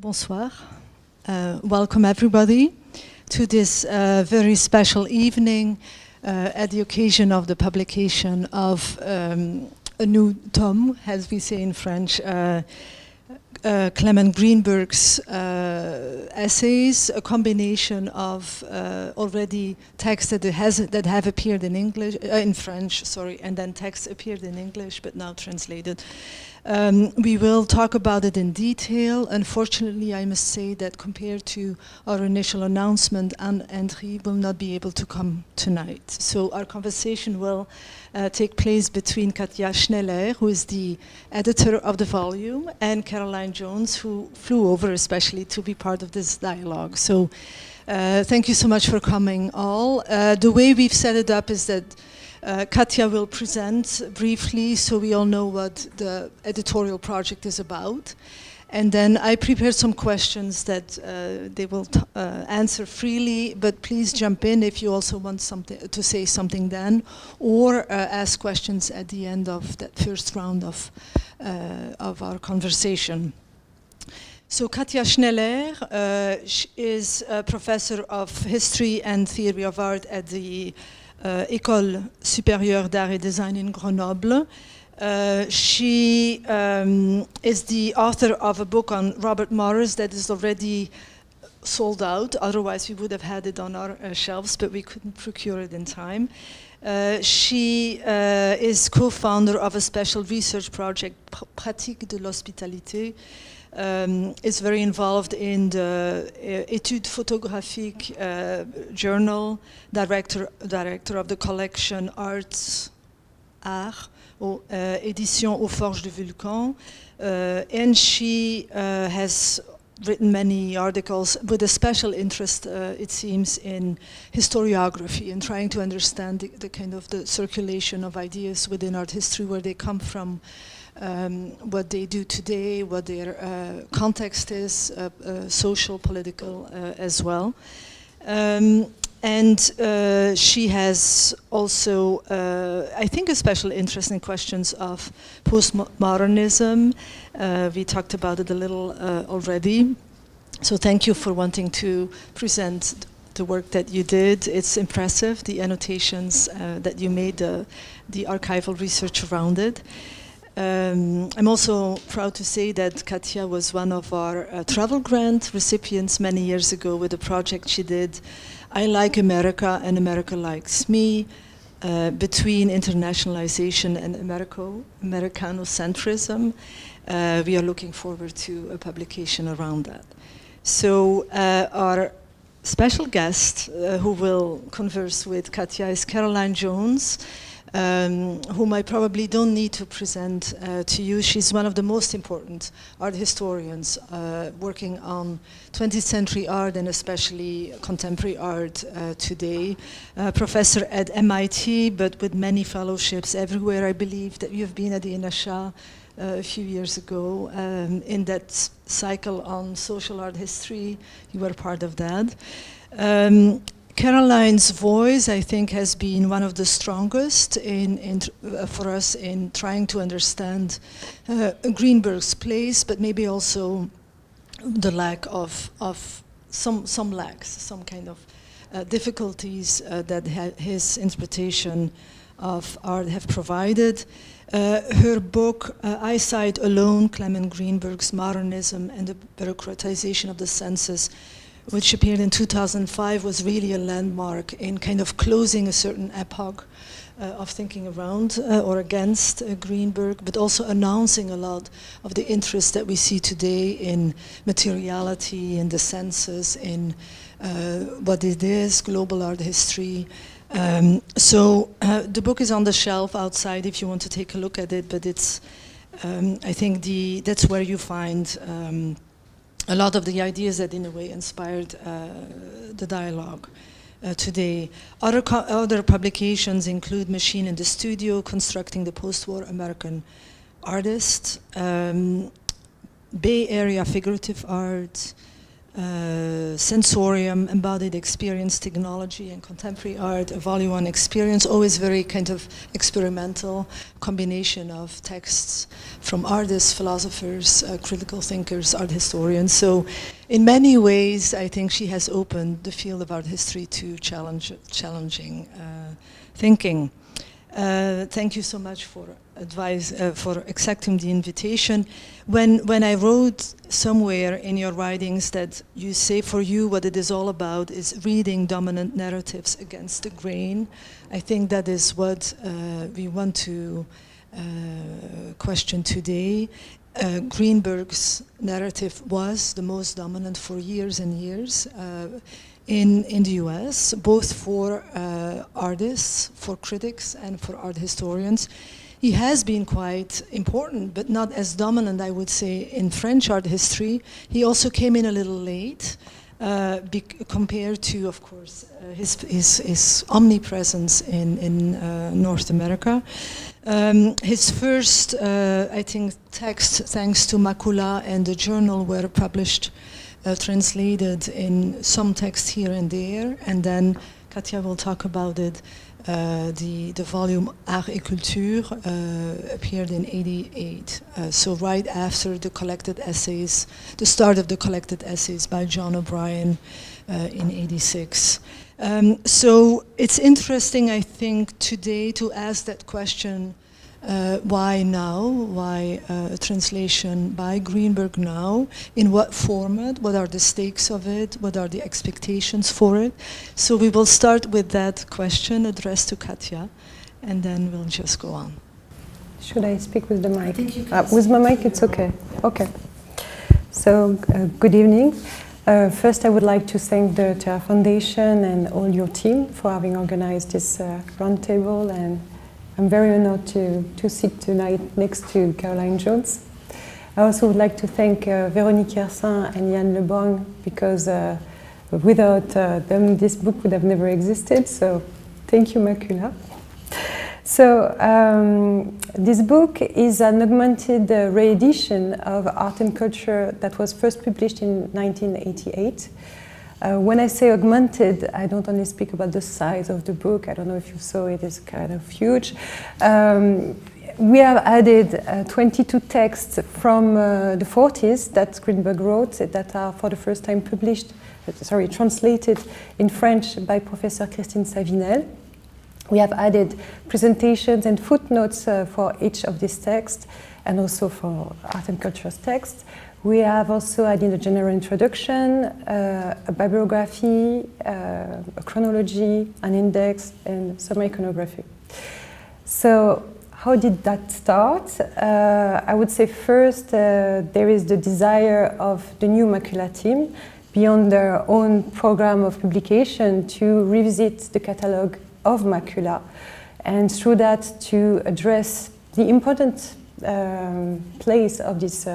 Bonsoir. Welcome everybody to this very special evening at the occasion of the publication of a new tome, as we say in French, Clement Greenberg's essays, a combination of already texts that have appeared in English, in French, sorry, and then texts appeared in English but now translated. We will talk about it in detail. Unfortunately, I must say that compared to our initial announcement, Anne-Henri will not be able to come tonight. So our conversation will take place between Katja Schneller, who is the editor of the volume, and Caroline Jones, who flew over especially to be part of this dialogue. So thank you so much for coming all. The way we've set it up is that Katja will present briefly so we all know what the editorial project is about. And then I prepared some questions that they will answer freely, but please jump in if you also want to say something then, or ask questions at the end of that first round of our conversation. So Katja Schneller is a professor of history and theory of art at the École supérieure d'art et design in Grenoble. She is the author of a book on Robert Morris that is already sold out. Otherwise, we would have had it on our shelves, but we couldn't procure it in time. She is co-founder of a special research project, Pratique de l'hospitalité. Is very involved in the Études photographiques journal, director of the collection Art, or Éditions aux Forges de Vulcan, and she has written many articles with a special interest, it seems, in historiography and trying to understand the kind of the circulation of ideas within art history, where they come from, what they do today, what their context is, social, political as well. And she has also, I think, a special interest in questions of postmodernism. We talked about it a little already. So thank you for wanting to present the work that you did. It's impressive, the annotations that you made, the archival research around it. I'm also proud to say that Katja was one of our travel grant recipients many years ago with a project she did, I Like America and America Likes Me, between internationalization and Americanocentrism. We are looking forward to a publication around that. So our special guest who will converse with Katja is Caroline Jones, whom I probably don't need to present to you. She's one of the most important art historians working on 20th century art and especially contemporary art today. Professor at MIT, but with many fellowships everywhere. I believe that you've been at the INACHA a few years ago in that cycle on social art history. You were part of that. Caroline's voice, I think, has been one of the strongest for us in trying to understand Greenberg's place, but maybe also the lack of some lacks, some kind of difficulties that his interpretation of art have provided. Her book, Eyesight Alone, Clement Greenberg's Modernism and the Bureaucratization of the Senses, which appeared in 2005, was really a landmark in kind of closing a certain epoch of thinking around or against Greenberg, but also announcing a lot of the interest that we see today in materiality, in the senses, in what it is, global art history. So the book is on the shelf outside if you want to take a look at it, but it's, I think that's where you find a lot of the ideas that in a way inspired the dialogue today. Other publications include Machine in the Studio, Constructing the Post-War American Artist, Bay Area Figurative Art, Sensorium, Embodied Experience, Technology and Contemporary Art, a volume on experience, always very kind of experimental combination of texts from artists, philosophers, critical thinkers, art historians. So in many ways, I think she has opened the field of art history to challenging thinking. Thank you so much for for accepting the invitation. When I wrote somewhere in your writings that you say for you what it is all about is reading dominant narratives against the grain, I think that is what we want to question today. Greenberg's narrative was the most dominant for years and years in the US, both for artists, for critics, and for art historians. He has been quite important, but not as dominant, I would say, in French art history. He also came in a little late compared to, of course, his omnipresence in North America. His first, I think, text, thanks to Macula and the journal, were published, translated in some text here and there, and then Katia will talk about it. The volume Art et Culture appeared in '88, so right after the collected essays, the start of the collected essays by John O'Brien in '86. So it's interesting, I think, today to ask that question, why now? Why a translation by Greenberg now? In what format? What are the stakes of it? What are the expectations for it? So we will start with that question addressed to Katia, and then we'll just go on. Should I speak with the mic? With my mic, it's okay. Okay. So, good evening. First, I would like to thank the Terra Foundation and all your team for having organized this roundtable, and I'm very honored to sit tonight next to Caroline Jones. I also would like to thank Véronique Yersin and Yann Lebrun, because without them this book would have never existed, so thank you, Macula. So this book is an augmented re-edition of Art and Culture that was first published in 1988. When I say augmented, I don't only speak about the size of the book. I don't know if you saw it, it's kind of huge. We have added 22 texts from the 40s that Greenberg wrote that are for the first time translated in French by Professor Christine Savinel. We have added presentations and footnotes for each of these texts, and also for Art and Culture's texts. We have also added a general introduction, a bibliography, a chronology, an index, and some iconography. So how did that start? I would say first there is the desire of the new Macula team, beyond their own program of publication, to revisit the catalogue of Macula, and through that to address the important place of this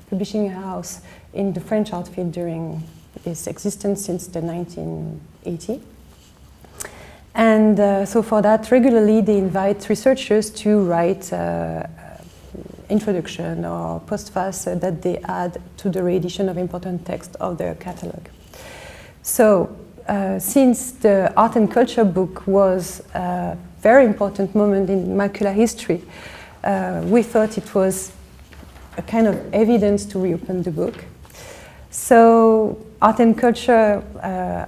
publishing house in the French art field during its existence since the 1980s. And so for that, regularly they invite researchers to write introduction or postface that they add to the re-edition of important text of their catalogue. So since the Art and Culture book was a very important moment in Macula history, we thought it was a kind of evidence to reopen the book. So Art and Culture,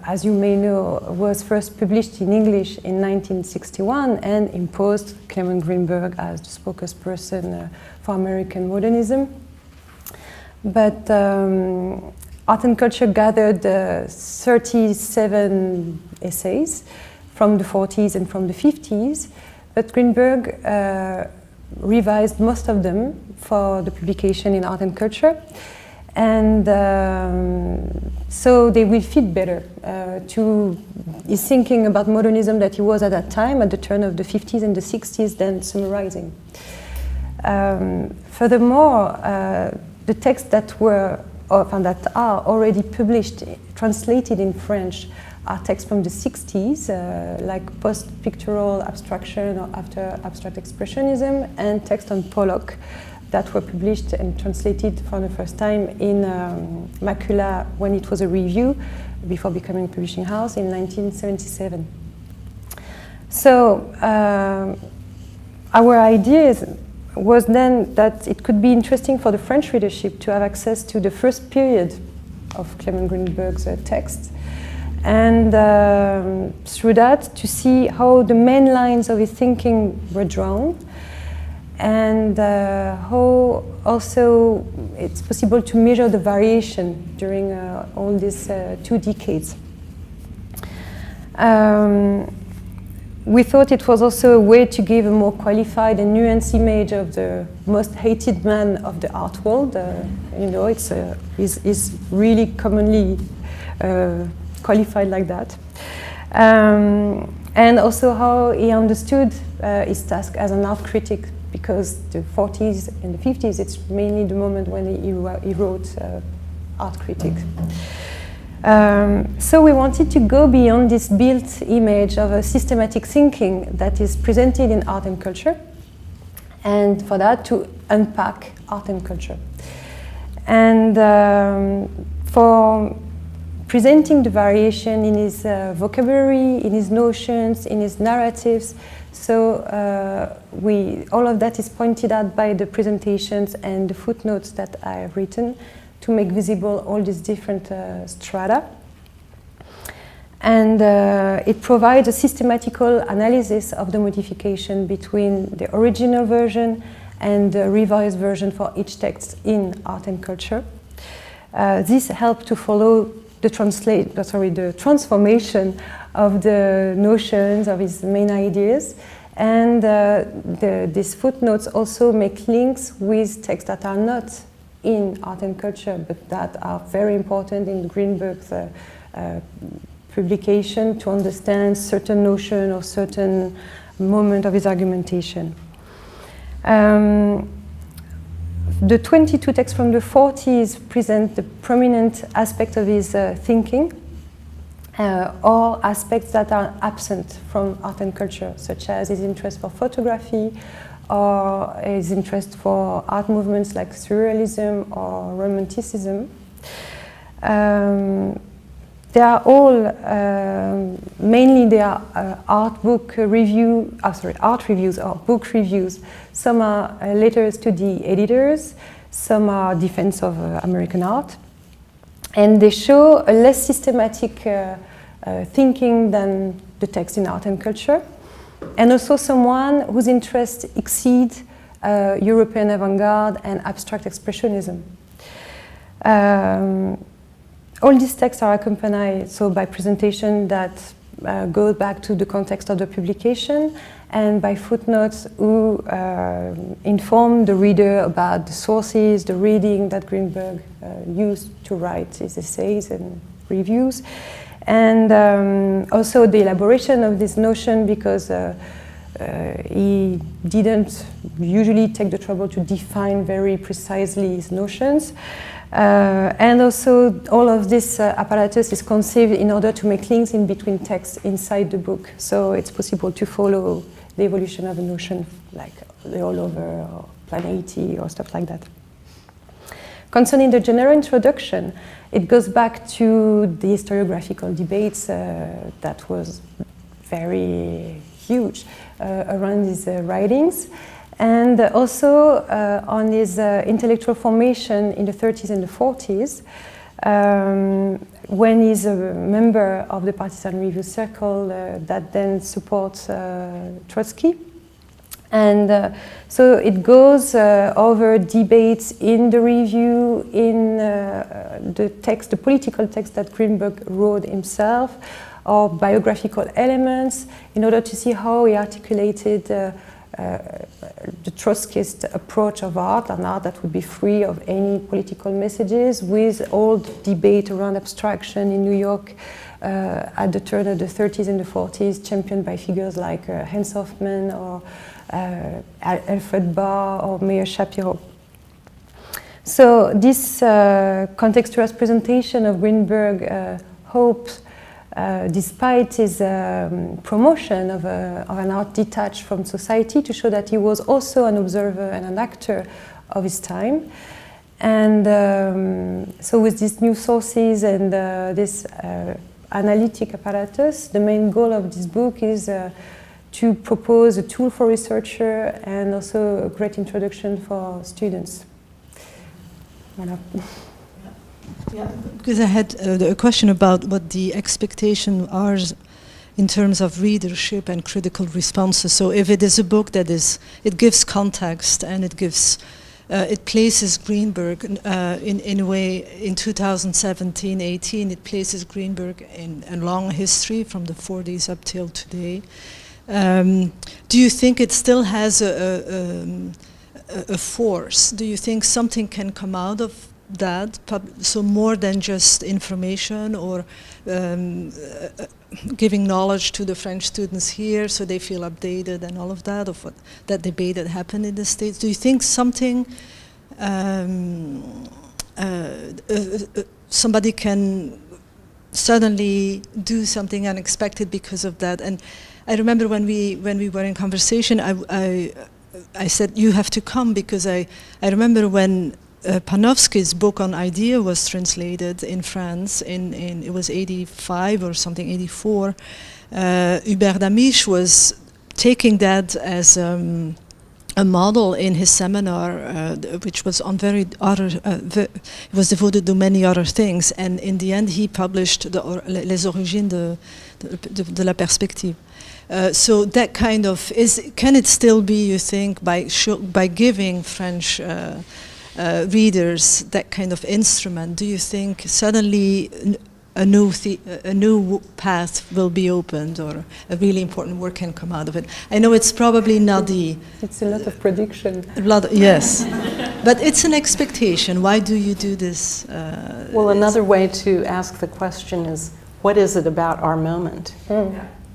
as you may know, was first published in English in 1961 and imposed Clement Greenberg as the spokesperson for American modernism. But Art and Culture gathered 37 essays from the 40s and from the 50s, but Greenberg revised most of them for the publication in Art and Culture. And so they will fit better to his thinking about modernism that he was at that time, at the turn of the 50s and the 60s, than summarizing. Furthermore, the texts that are already published, translated in French, are texts from the 60s, like post-pictorial abstraction or after abstract expressionism, and text on Pollock, that were published and translated for the first time in Macula when it was a review before becoming a publishing house in 1977. So our idea was then that it could be interesting for the French readership to have access to the first period of Clement Greenberg's text, and through that to see how the main lines of his thinking were drawn, and how also it's possible to measure the variation during all these 2 decades. We thought it was also a way to give a more qualified and nuanced image of the most hated man of the art world. You know, it's really commonly qualified like that. And also how he understood his task as an art critic, because the 40s and the 50s, it's mainly the moment when he wrote art critics. So we wanted to go beyond this built image of a systematic thinking that is presented in art and culture, and for that to unpack art and culture. And for presenting the variation in his vocabulary, in his notions, in his narratives, so all of that is pointed out by the presentations and the footnotes that I have written to make visible all these different strata. And it provides a systematical analysis of the modification between the original version and the revised version for each text in art and culture. This helped to follow the transformation of the notions of his main ideas, and these footnotes also make links with texts that are not in art and culture, but that are very important in Greenberg's publication to understand certain notion or certain moment of his argumentation. The 22 texts from the 40s present the prominent aspect of his thinking, or aspects that are absent from art and culture, such as his interest for photography, or his interest for art movements like surrealism or romanticism. They are all, mainly they are art reviews or book reviews. Some are letters to the editors, some are defense of American art. And they show a less systematic thinking than the text in art and culture. And also someone whose interests exceed European avant-garde and abstract expressionism. All these texts are accompanied by presentation that go back to the context of the publication, and by footnotes who inform the reader about the sources, the reading that Greenberg used to write his essays and reviews. And also the elaboration of this notion, because he didn't usually take the trouble to define very precisely his notions. And also all of this apparatus is conceived in order to make links in between texts inside the book. So it's possible to follow the evolution of a notion, like the all over or planarity or stuff like that. Concerning the general introduction, it goes back to the historiographical debates that was very huge around his writings, and also on his intellectual formation in the 30s and the 40s, when he's a member of the partisan review circle that then supports Trotsky. And so it goes over debates in the review, in the text, the political text that Greenberg wrote himself, or biographical elements, in order to see how he articulated the Trotskyist approach of art, an art that would be free of any political messages, with old debate around abstraction in New York at the turn of the 30s and the 40s, championed by figures like Hans Hofmann or Alfred Barr or Meir Shapiro. So this contextualized presentation of Greenberg hopes, despite his promotion of an art detached from society, to show that he was also an observer and an actor of his time. And so with these new sources and this analytic apparatus, the main goal of this book is to propose a tool for researcher and also a great introduction for students. Voilà. Yeah, because I had a question about what the expectations are in terms of readership and critical responses. So if it is a book that it gives context and it gives, it places Greenberg in a way in 2017-18, it places Greenberg in a long history from the 40s up till today. Do you think it still has a force? Do you think something can come out of that? So more than just information or giving knowledge to the French students here so they feel updated and all of that, of what that debate that happened in the States. Do you think something, somebody can suddenly do something unexpected because of that? And I remember when we were in conversation, I said, you have to come, because I remember when Panofsky's book on idea was translated in France in it was 85 or something, 84. Hubert Damisch was taking that as a model in his seminar, which was on it was devoted to many other things, and in the end he published Les origines de la perspective. So that kind of can it still be, you think, by giving French readers that kind of instrument? Do you think suddenly a new path will be opened, or a really important work can come out of it? I know it's probably not it's a lot of prediction. Yes, but it's an expectation. Why do you do this? Well, another way to ask the question is, what is it about our moment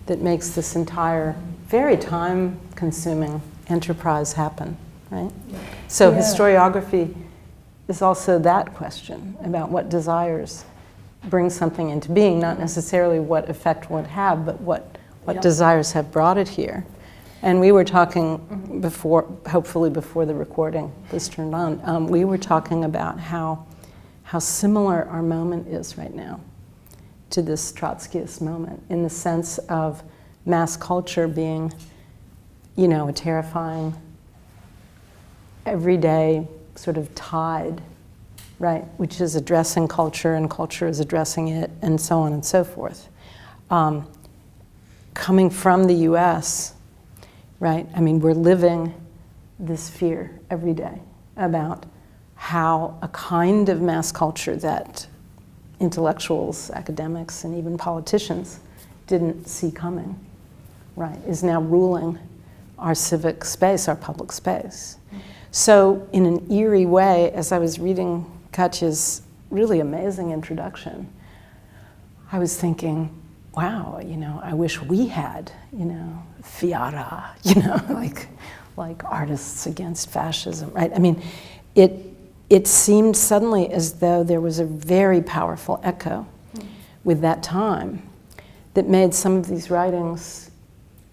that makes this entire, very time-consuming enterprise happen, right? So historiography is also that question about what desires bring something into being, not necessarily what effect would have, but what desires have brought it here. And we were talking before, hopefully before the recording was turned on, we were talking about how similar our moment is right now to this Trotskyist moment, in the sense of mass culture being, you know, a terrifying, everyday sort of tide, right, which is addressing culture and culture is addressing it, and so on and so forth. Coming from the US, right, I mean, we're living this fear every day about how a kind of mass culture that intellectuals, academics, and even politicians didn't see coming, right, is now ruling our civic space, our public space. So in an eerie way, as I was reading Katja's really amazing introduction, I was thinking, wow, you know, I wish we had, you know, Fiara, you know, like artists against fascism, right? I mean, it seemed suddenly as though there was a very powerful echo with that time that made some of these writings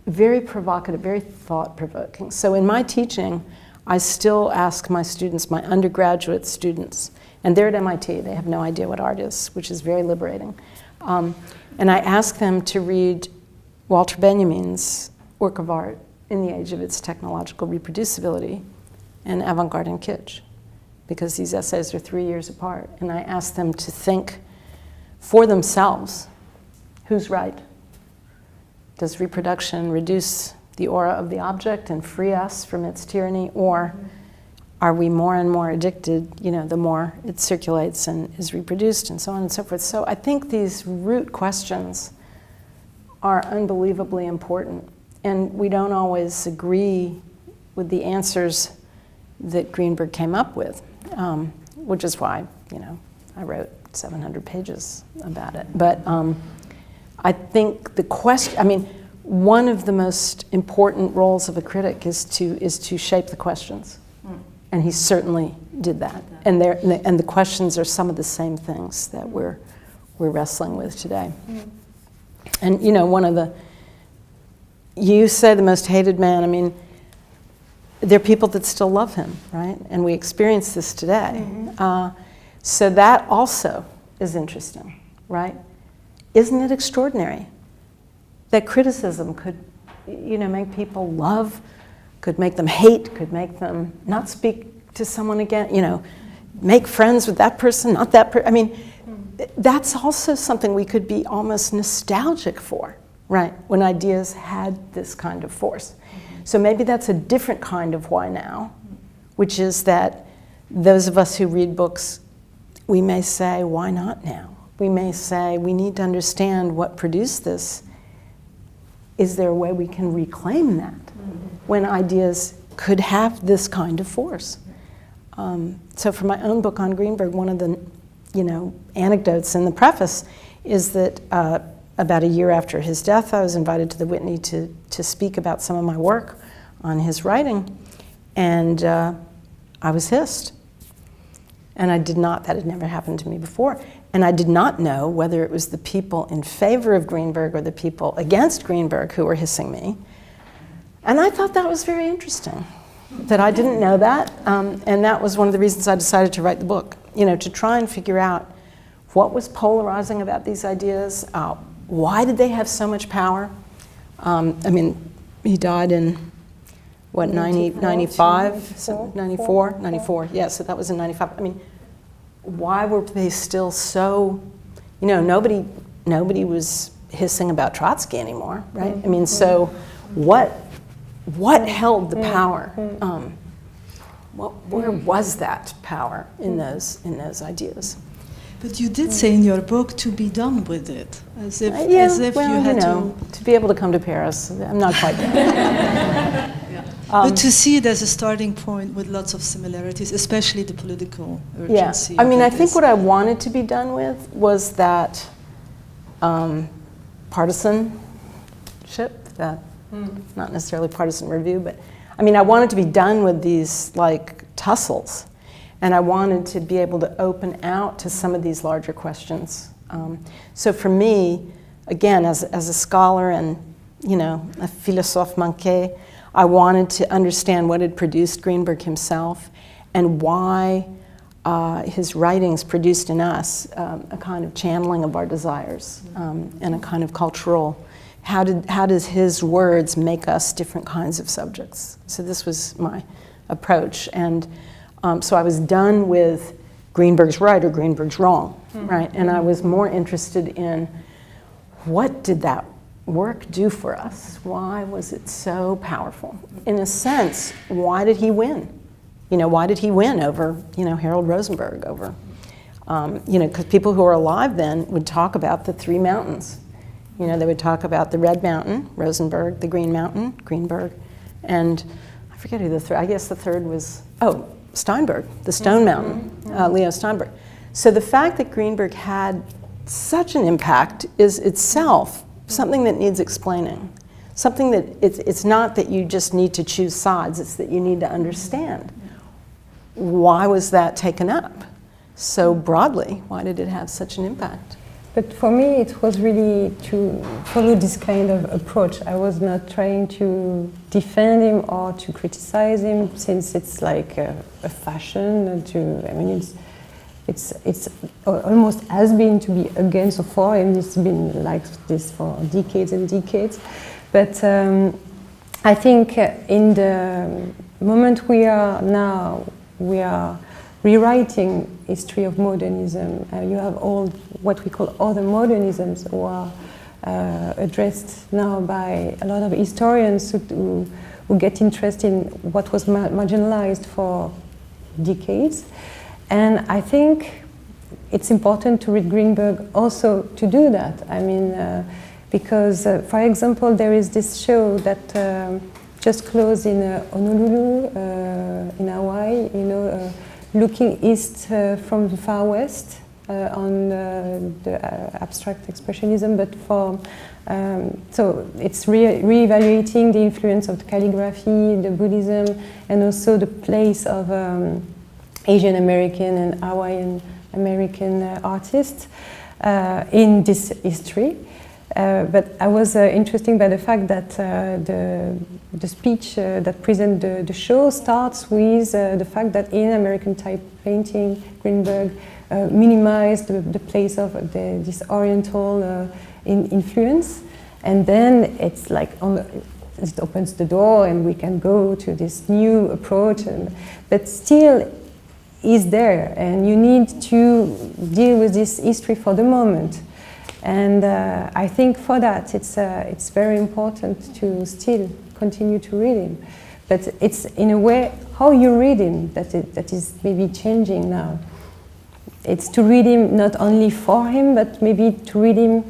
very provocative, very thought-provoking. So in my teaching, I still ask my students, my undergraduate students, and they're at MIT, they have no idea what art is, which is very liberating. And I ask them to read Walter Benjamin's work of art in the age of its technological reproducibility and Avant-Garde and Kitsch, because these essays are 3 years apart. And I ask them to think for themselves, who's right? Does reproduction reduce the aura of the object and free us from its tyranny, or are we more and more addicted, you know, the more it circulates and is reproduced, and so on and so forth? So I think these root questions are unbelievably important, and we don't always agree with the answers that Greenberg came up with, which is why, you know, I wrote 700 pages about it. But I think the question, I mean, one of the most important roles of a critic is to shape the questions. And he certainly did that. And the questions are some of the same things that we're wrestling with today. And you know, you say the most hated man. I mean, there are people that still love him, right? And we experience this today. So that also is interesting, right? Isn't it extraordinary that criticism could, make people love, could make them hate, could make them not speak to someone again, make friends with that person, not that person. I mean, that's also something we could be almost nostalgic for, right? When ideas had this kind of force. So maybe that's a different kind of why now, which is that those of us who read books, we may say, why not now? We may say, we need to understand what produced this. Is there a way we can reclaim that when ideas could have this kind of force? So for my own book on Greenberg, one of the anecdotes in the preface is that about a year after his death, I was invited to the Whitney to speak about some of my work on his writing, and I was hissed. And that had never happened to me before. And I did not know whether it was the people in favor of Greenberg or the people against Greenberg who were hissing me. And I thought that was very interesting, that I didn't know that. And that was one of the reasons I decided to write the book, to try and figure out what was polarizing about these ideas, why did they have so much power? He died in, 94? Yeah, so that was in 95. Why were they still so, nobody was hissing about Trotsky anymore, right? So what held the power? Where was that power in those ideas? But you did say in your book to be done with it, as if you had to be able to come to Paris. I'm not quite there. But to see it as a starting point with lots of similarities, especially the political urgency. Yeah, I think what I wanted to be done with was that partisanship, that not necessarily partisan review, but I wanted to be done with these tussles, and I wanted to be able to open out to some of these larger questions. So for me, again, as a scholar and a philosophe manqué, I wanted to understand what had produced Greenberg himself and why his writings produced in us a kind of channeling of our desires and a kind of cultural, how does his words make us different kinds of subjects? So this was my approach. And so I was done with Greenberg's right or Greenberg's wrong, right? And I was more interested in what did that work do for us? Why was it so powerful? In a sense, why did he win? Why did he win over, Harold Rosenberg, over, because people who were alive then would talk about the three mountains. They would talk about the Red Mountain, Rosenberg, the Green Mountain, Greenberg, and I forget who the third, I guess the third was, Steinberg, the Stone Mountain, Leo Steinberg. So the fact that Greenberg had such an impact is itself something that needs explaining. Something that it's not that you just need to choose sides, it's that you need to understand. Why was that taken up so broadly? Why did it have such an impact? But for me, it was really to follow this kind of approach. I was not trying to defend him or to criticize him, since it's like a fashion it's almost has been to be against or for him. It's been like this for decades and decades. But I think in the moment we are now, we are rewriting history of modernism. You have all what we call other modernisms, who are addressed now by a lot of historians who get interested in what was marginalized for decades. And I think it's important to read Greenberg also to do that. Because, for example, there is this show that just closed in Honolulu, in Hawaii, looking east from the far west on the abstract expressionism, but so it's re-evaluating the influence of the calligraphy, the Buddhism, and also the place of Asian American and Hawaiian American artists in this history. But I was interested by the fact that the speech that presents the show starts with the fact that in American type painting, Greenberg minimized the place of this Oriental influence, and then it's like it opens the door and we can go to this new approach, but still is there, and you need to deal with this history for the moment. And I think for that it's very important to still continue to read him. But it's in a way how you read him that is maybe changing now. It's to read him not only for him, but maybe to read him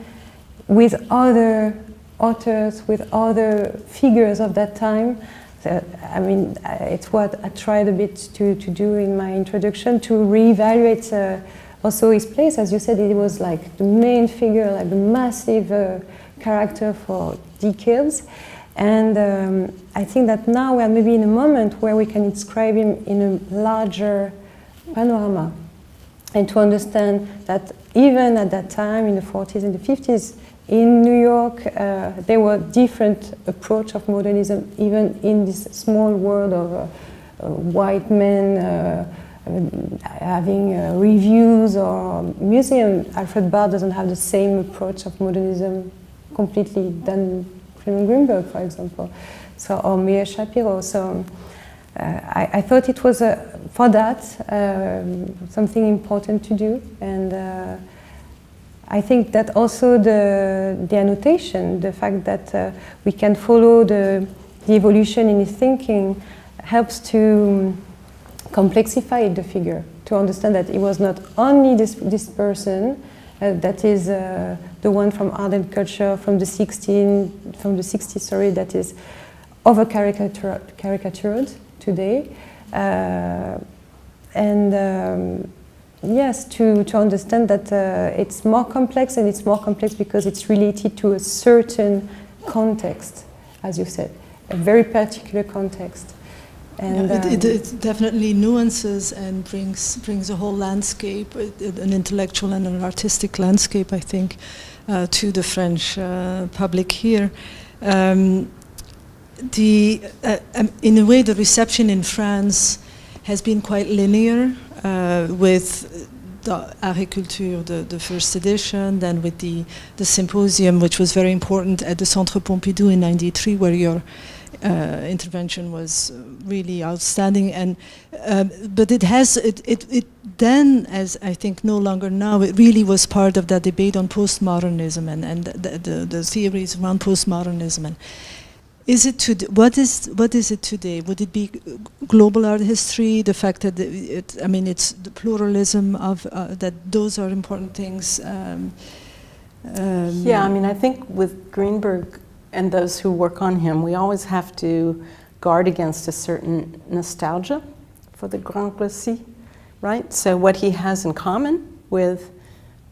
with other authors, with other figures of that time. I mean, it's what I tried a bit to do in my introduction, to reevaluate also his place. As you said, he was like the main figure, like the massive character for decades. And I think that now we are maybe in a moment where we can inscribe him in a larger panorama, and to understand that even at that time, in the 40s and the 50s, in New York, there were different approach of modernism, even in this small world of white men having reviews or museum. Alfred Barr doesn't have the same approach of modernism completely than Clement Greenberg, for example, or Meir Shapiro. So I thought it was, for that, something important to do. And I think that also the annotation, the fact that we can follow the evolution in his thinking, helps to complexify the figure, to understand that it was not only this person that is the one from art and culture from the 60s, sorry, that is over caricatured today, yes, to understand that it's more complex, and it's more complex because it's related to a certain context, as you said, a very particular context. And yeah, it definitely nuances and brings a whole landscape, an intellectual and an artistic landscape, I think, to the French public here. In a way, the reception in France has been quite linear, with the Agriculture, the first edition, then with the symposium, which was very important at the Centre Pompidou in '93, where your intervention was really outstanding. And but it then, as I think no longer now, it really was part of that debate on postmodernism and the theories around postmodernism. And is it what is it today? Would it be global art history? The fact that it's the pluralism of that. Those are important things. Yeah, I mean, I think with Greenberg and those who work on him, we always have to guard against a certain nostalgia for the Grand Récit, right? So what he has in common with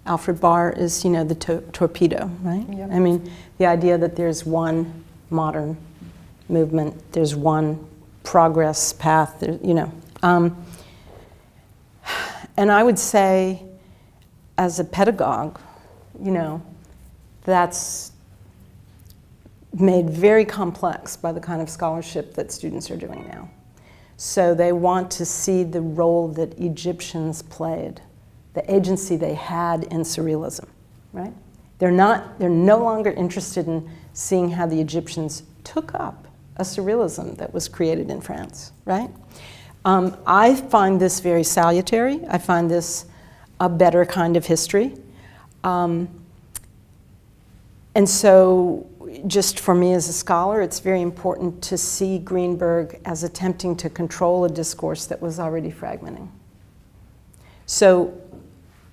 Alfred Barr is, the torpedo, right? Yep. I mean, the idea that there's one modern movement, there's one progress path, and I would say, as a pedagogue, that's made very complex by the kind of scholarship that students are doing now. So they want to see the role that Egyptians played, the agency they had in surrealism, right? They're no longer interested in seeing how the Egyptians took up a surrealism that was created in France, right? I find this very salutary. I find this a better kind of history. And so, just for me as a scholar, it's very important to see Greenberg as attempting to control a discourse that was already fragmenting. So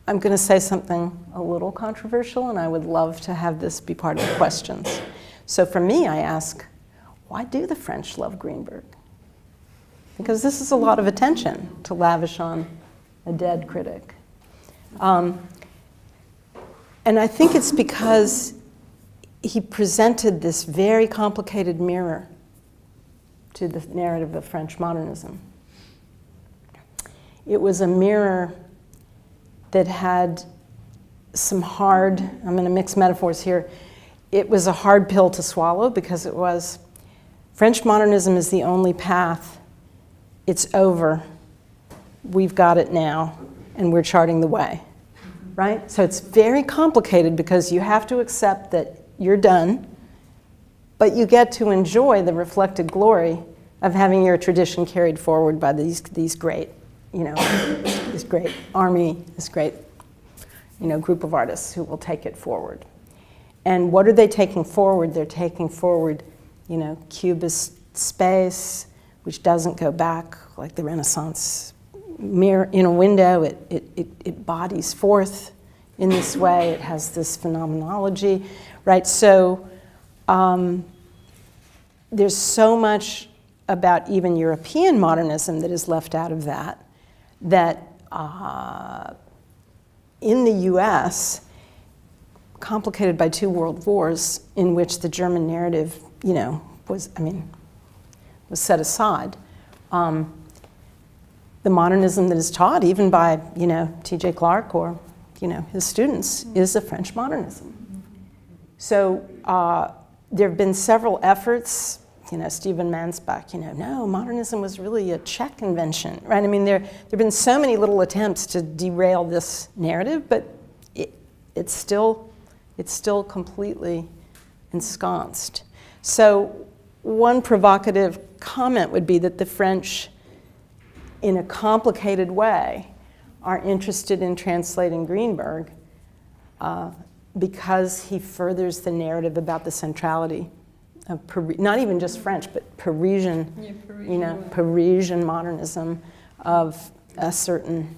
I'm going to say something a little controversial, and I would love to have this be part of the questions. So for me, I ask, why do the French love Greenberg? Because this is a lot of attention to lavish on a dead critic. And I think it's because he presented this very complicated mirror to the narrative of French modernism. It was a mirror that had some hard, I'm going to mix metaphors here, it was a hard pill to swallow because it was, French modernism is the only path. It's over. We've got it now, and we're charting the way, right? So it's very complicated because you have to accept that you're done, but you get to enjoy the reflected glory of having your tradition carried forward by these great, this great army, this great, group of artists who will take it forward. And what are they taking forward? They're taking forward, cubist space, which doesn't go back like the Renaissance mirror in a window. It bodies forth in this way. It has this phenomenology, right? So there's so much about even European modernism that is left out of that in the US, complicated by 2 world wars in which the German narrative, was set aside. The modernism that is taught even by, T.J. Clark or, his students is a French modernism. So there have been several efforts, Stephen Mansbach, no, modernism was really a Czech invention, right? I mean, there have been so many little attempts to derail this narrative, but it's still completely ensconced. So one provocative comment would be that the French, in a complicated way, are interested in translating Greenberg because he furthers the narrative about the centrality of not even just French, but Parisian, Parisian modernism of a certain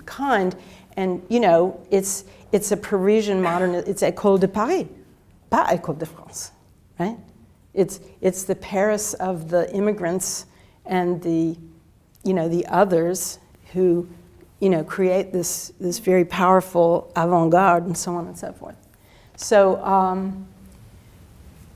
kind. And, it's a Parisian modernism, it's École de Paris, pas École de France, right? It's the Paris of the immigrants and the others who, create this very powerful avant-garde and so on and so forth. So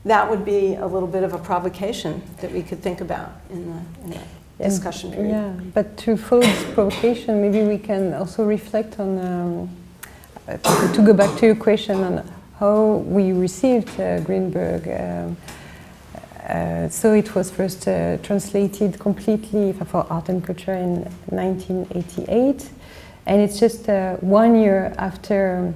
that would be a little bit of a provocation that we could think about in the discussion period. Yeah, but to follow this provocation, maybe we can also reflect on, to go back to your question on how we received Greenberg. So it was first translated completely for Art and Culture in 1988, and it's just 1 year after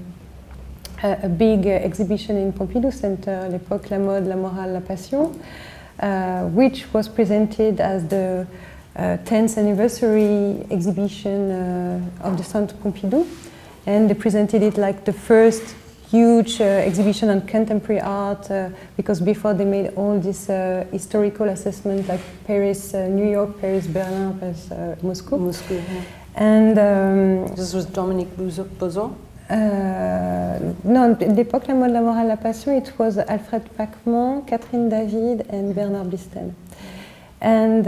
a big exhibition in Pompidou Center, L'époque, la mode, la morale, la passion, which was presented as the 10th anniversary exhibition of the Centre Pompidou, and they presented it like the first huge exhibition on contemporary art, because before they made all this historical assessment like Paris, New York, Paris, Berlin, Paris, Moscow. Moscow, yeah. And this was Dominique Bozon? No, l'époque, la mode, la morale, la passion, it was Alfred Pachman, Catherine David, and Bernard Blisten. And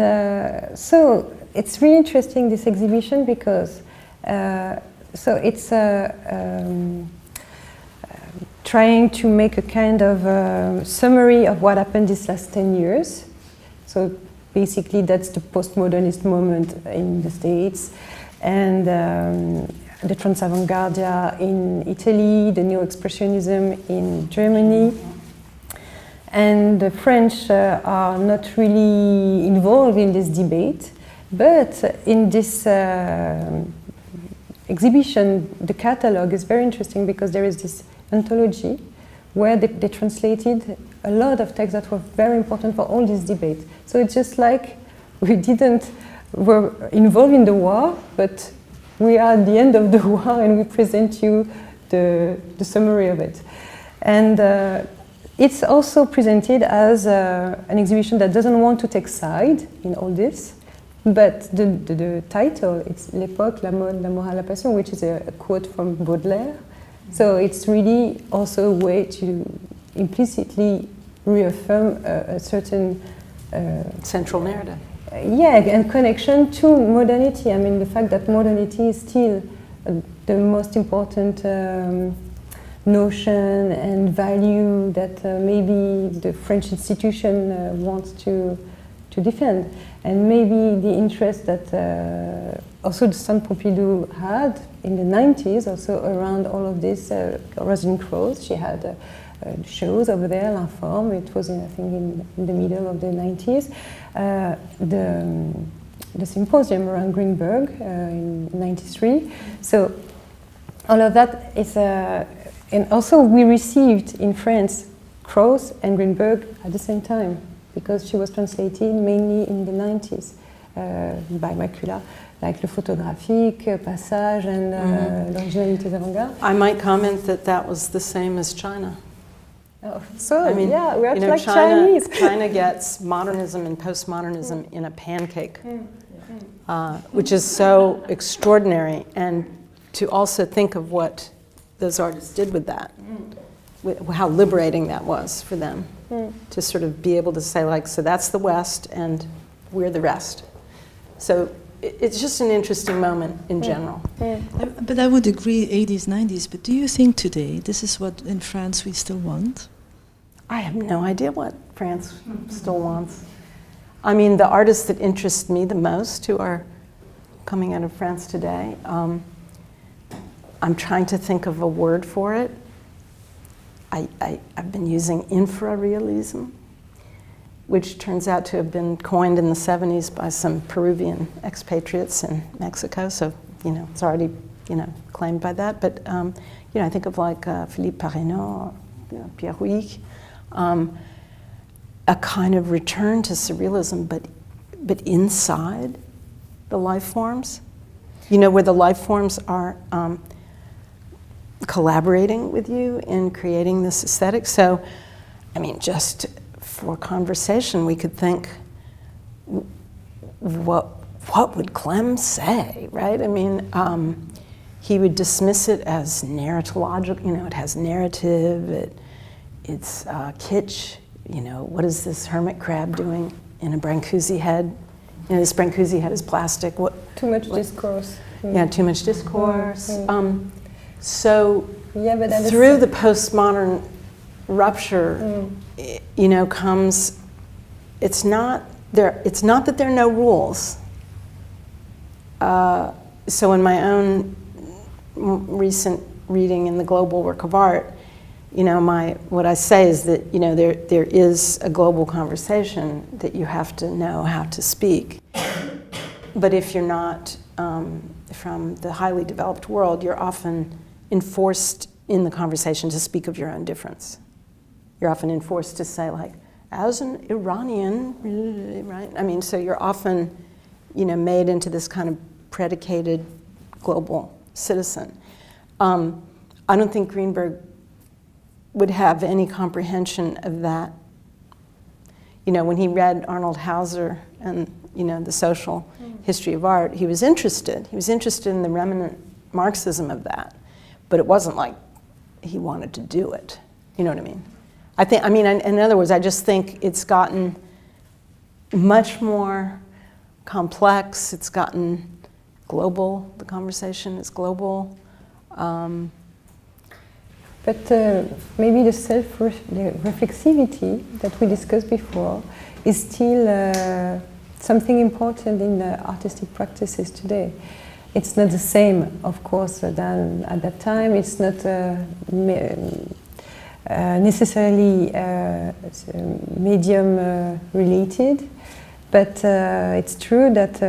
so it's really interesting, this exhibition, because so it's trying to make a kind of summary of what happened these last 10 years. So basically that's the postmodernist moment in the States, and the Trans-Avant-Gardia in Italy, the Neo-Expressionism in Germany. And the French are not really involved in this debate, but in this exhibition, the catalog is very interesting because there is this anthology where they translated a lot of texts that were very important for all this debate. So it's just like we were involved in the war, but we are at the end of the war and we present you the summary of it. And it's also presented as an exhibition that doesn't want to take side in all this, but the title, it's L'époque, la mode, la morale, la passion, which is a quote from Baudelaire. So it's really also a way to implicitly reaffirm a certain central narrative. Yeah, and connection to modernity. I mean, the fact that modernity is still the most important notion and value that maybe the French institution wants to defend. And maybe the interest that also the Centre Pompidou had in the 90s, also around all of this, Roselyne Croze, she had shows over there, L'Informe. It was, I think, in the middle of the 90s. The symposium around Greenberg in 93. So all of that is, and also we received in France Croce and Greenberg at the same time, because she was translated mainly in the 90s by Macula, like Le Photographique, Passage, and L'Originalité d'Avant-Garde. I might comment that that was the same as China. Oh, so, I mean, yeah, we're you know, like China, Chinese. China gets modernism and postmodernism in a pancake, which is so extraordinary. And to also think of what those artists did with that, how liberating that was for them, to sort of be able to say, like, so that's the West and we're the rest. So it's just an interesting moment in general. But I would agree 80s, 90s, but do you think today this is what in France we still want? I have no idea what France still wants. I mean, the artists that interest me the most who are coming out of France today, I'm trying to think of a word for it. I've been using infrarealism, which turns out to have been coined in the 70s by some Peruvian expatriates in Mexico. So, you know, it's already, you know, claimed by that. But, you know, I think of like Philippe Parreno, Pierre Huyghe, a kind of return to surrealism, but inside the life forms. You know, where the life forms are collaborating with you in creating this aesthetic. So, I mean, just for conversation, we could think, what would Clem say, right? I mean, he would dismiss it as narratological, you know, it has narrative, it's kitsch, you know, what is this hermit crab doing in a Brancusi head? You know, this Brancusi head is plastic. Too much discourse. Yeah, too much discourse. So yeah, but through the postmodern rupture, you know, comes, it's not that there are no rules. So in my own recent reading in the global work of art, you know, what I say is that, you know, there is a global conversation that you have to know how to speak. But if you're not from the highly developed world, you're often enforced in the conversation to speak of your own difference. You're often enforced to say, like, as an Iranian, right? I mean, so you're often, you know, made into this kind of predicated global citizen. I don't think Greenberg would have any comprehension of that. You know, when he read Arnold Hauser and, you know, the social history of art, he was interested. He was interested in the remnant Marxism of that. But it wasn't like he wanted to do it. You know what I mean? I mean, in other words, I just think it's gotten much more complex. It's gotten global. The conversation is global. But maybe the reflexivity that we discussed before is still something important in the artistic practices today. It's not the same, of course, than at that time. It's not necessarily medium related, but it's true that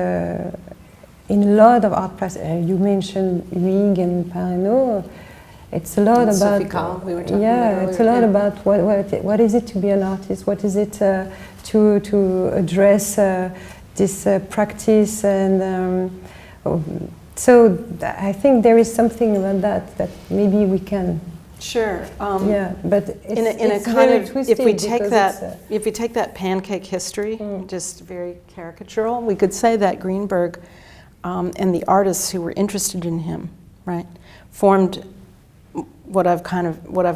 in a lot of art practices, you mentioned Huyghe and Parreno, it's a lot and about Sophie Calle, we were talking about it's a lot about what is it to be an artist, what is it to address this practice, and so I think there is something about that maybe we can. Sure. Yeah, but it's kind very of, twisted if we take that pancake history, just very caricatural, we could say that Greenberg and the artists who were interested in him, right, formed what I've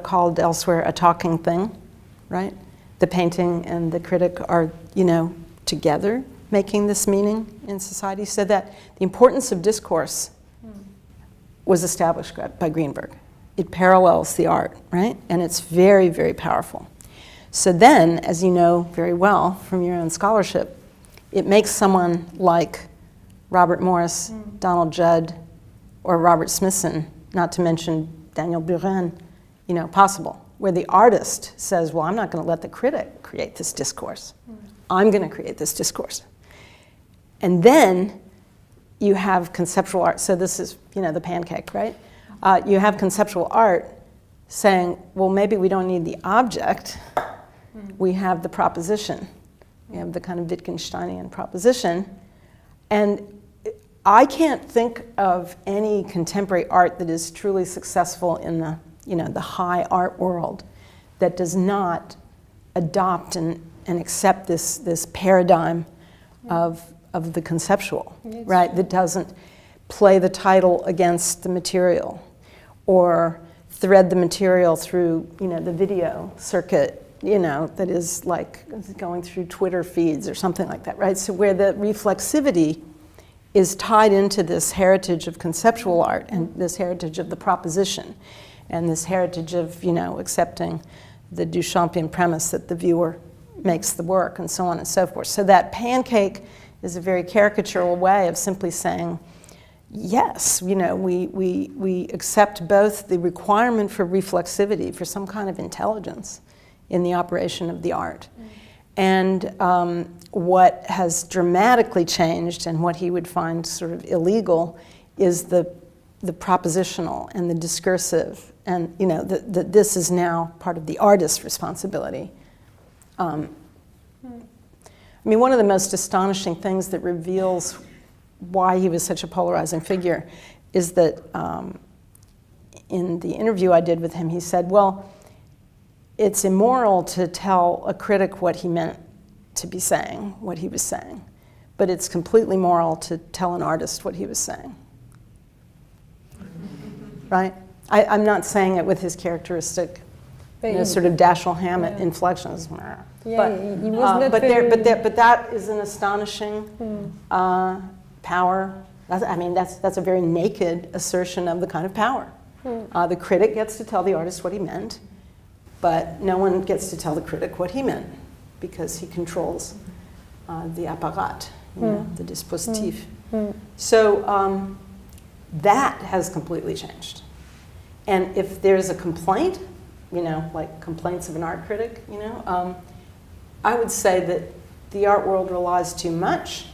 called elsewhere a talking thing, right? The painting and the critic are, you know, together making this meaning in society, so that the importance of discourse was established by Greenberg. It parallels the art, right? And it's very, very powerful. So then, as you know very well from your own scholarship, it makes someone like Robert Morris, Donald Judd, or Robert Smithson, not to mention Daniel Buren, you know, possible. where the artist says, well, I'm not going to let the critic create this discourse. I'm going to create this discourse. And then you have conceptual art. So this is, the pancake, right? You have conceptual art saying, well, maybe we don't need the object. We have the proposition. We have the kind of Wittgensteinian proposition. And I can't think of any contemporary art that is truly successful in the high art world that does not adopt and accept this paradigm of the conceptual, right? That doesn't play the title against the material or thread the material through, the video circuit, that is like going through Twitter feeds or something like that, right? So where the reflexivity is tied into this heritage of conceptual art and this heritage of the proposition and this heritage of, accepting the Duchampian premise that the viewer makes the work and so on and so forth. So that pancake is a very caricatural way of simply saying, yes, we accept both the requirement for reflexivity, for some kind of intelligence in the operation of the art. And what has dramatically changed and what he would find sort of illegal is the propositional and the discursive, and that this is now part of the artist's responsibility. One of the most astonishing things that reveals why he was such a polarizing figure is that in the interview I did with him, he said, well, it's immoral to tell a critic what he meant to be saying, what he was saying, but it's completely moral to tell an artist what he was saying. Right? I'm not saying it with his characteristic sort of Dashiell Hammett inflections. Yeah, he was not but that is an astonishing power. That's a very naked assertion of the kind of power. The critic gets to tell the artist what he meant, but no one gets to tell the critic what he meant because he controls the apparat, the dispositif. So that has completely changed. And if there's a complaint, like complaints of an art critic, I would say that the art world relies too much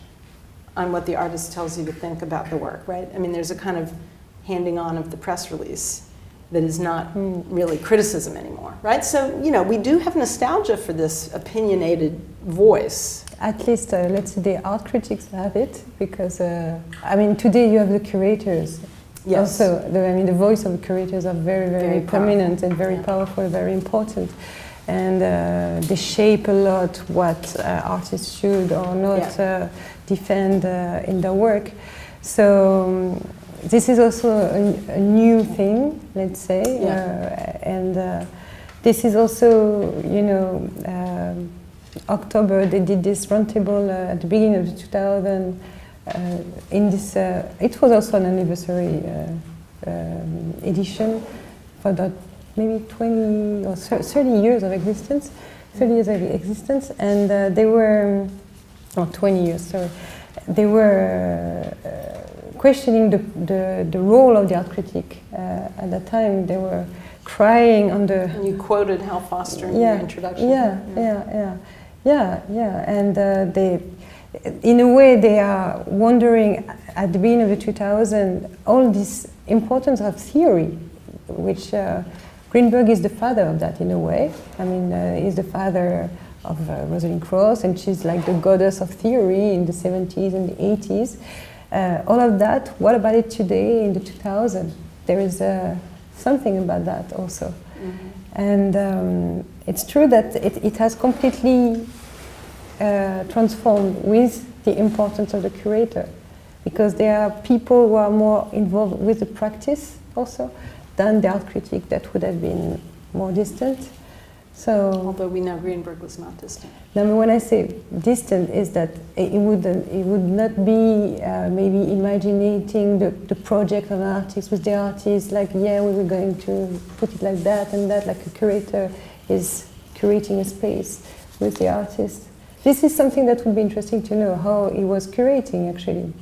on what the artist tells you to think about the work, right? There's a kind of handing on of the press release that is not really criticism anymore, right? So, we do have nostalgia for this opinionated voice. At least, let's say the art critics have it, because, today you have the curators. Yes. Also, the voice of the curators are very, very prominent powerful. And very powerful, very important. And they shape a lot what artists should or not defend in their work. So this is also a new thing, let's say. And this is also, October they did this roundtable at the beginning of 2000. In this, it was also an anniversary edition for that maybe 20 or 30 years of existence, 30 years of existence, and they were, 20 years, sorry, they were questioning the role of the art critic. At that time, they were crying under... And you quoted Hal Foster in your introduction. And they, in a way, they are wondering at the beginning of the 2000s, all this importance of theory, which Greenberg is the father of that in a way. He's the father of Rosalind Krauss, and she's like the goddess of theory in the 70s and the 80s. All of that, what about it today in the 2000s? There is something about that also. And it's true that it has completely transformed with the importance of the curator, because there are people who are more involved with the practice also than the art critic that would have been more distant. So, although we know Greenberg was not distant. When I say distant, is that it would not be maybe imagining the project of an artist with the artist, like, we were going to put it like that and that, like a curator is curating a space with the artist. This is something that would be interesting to know, how he was curating actually.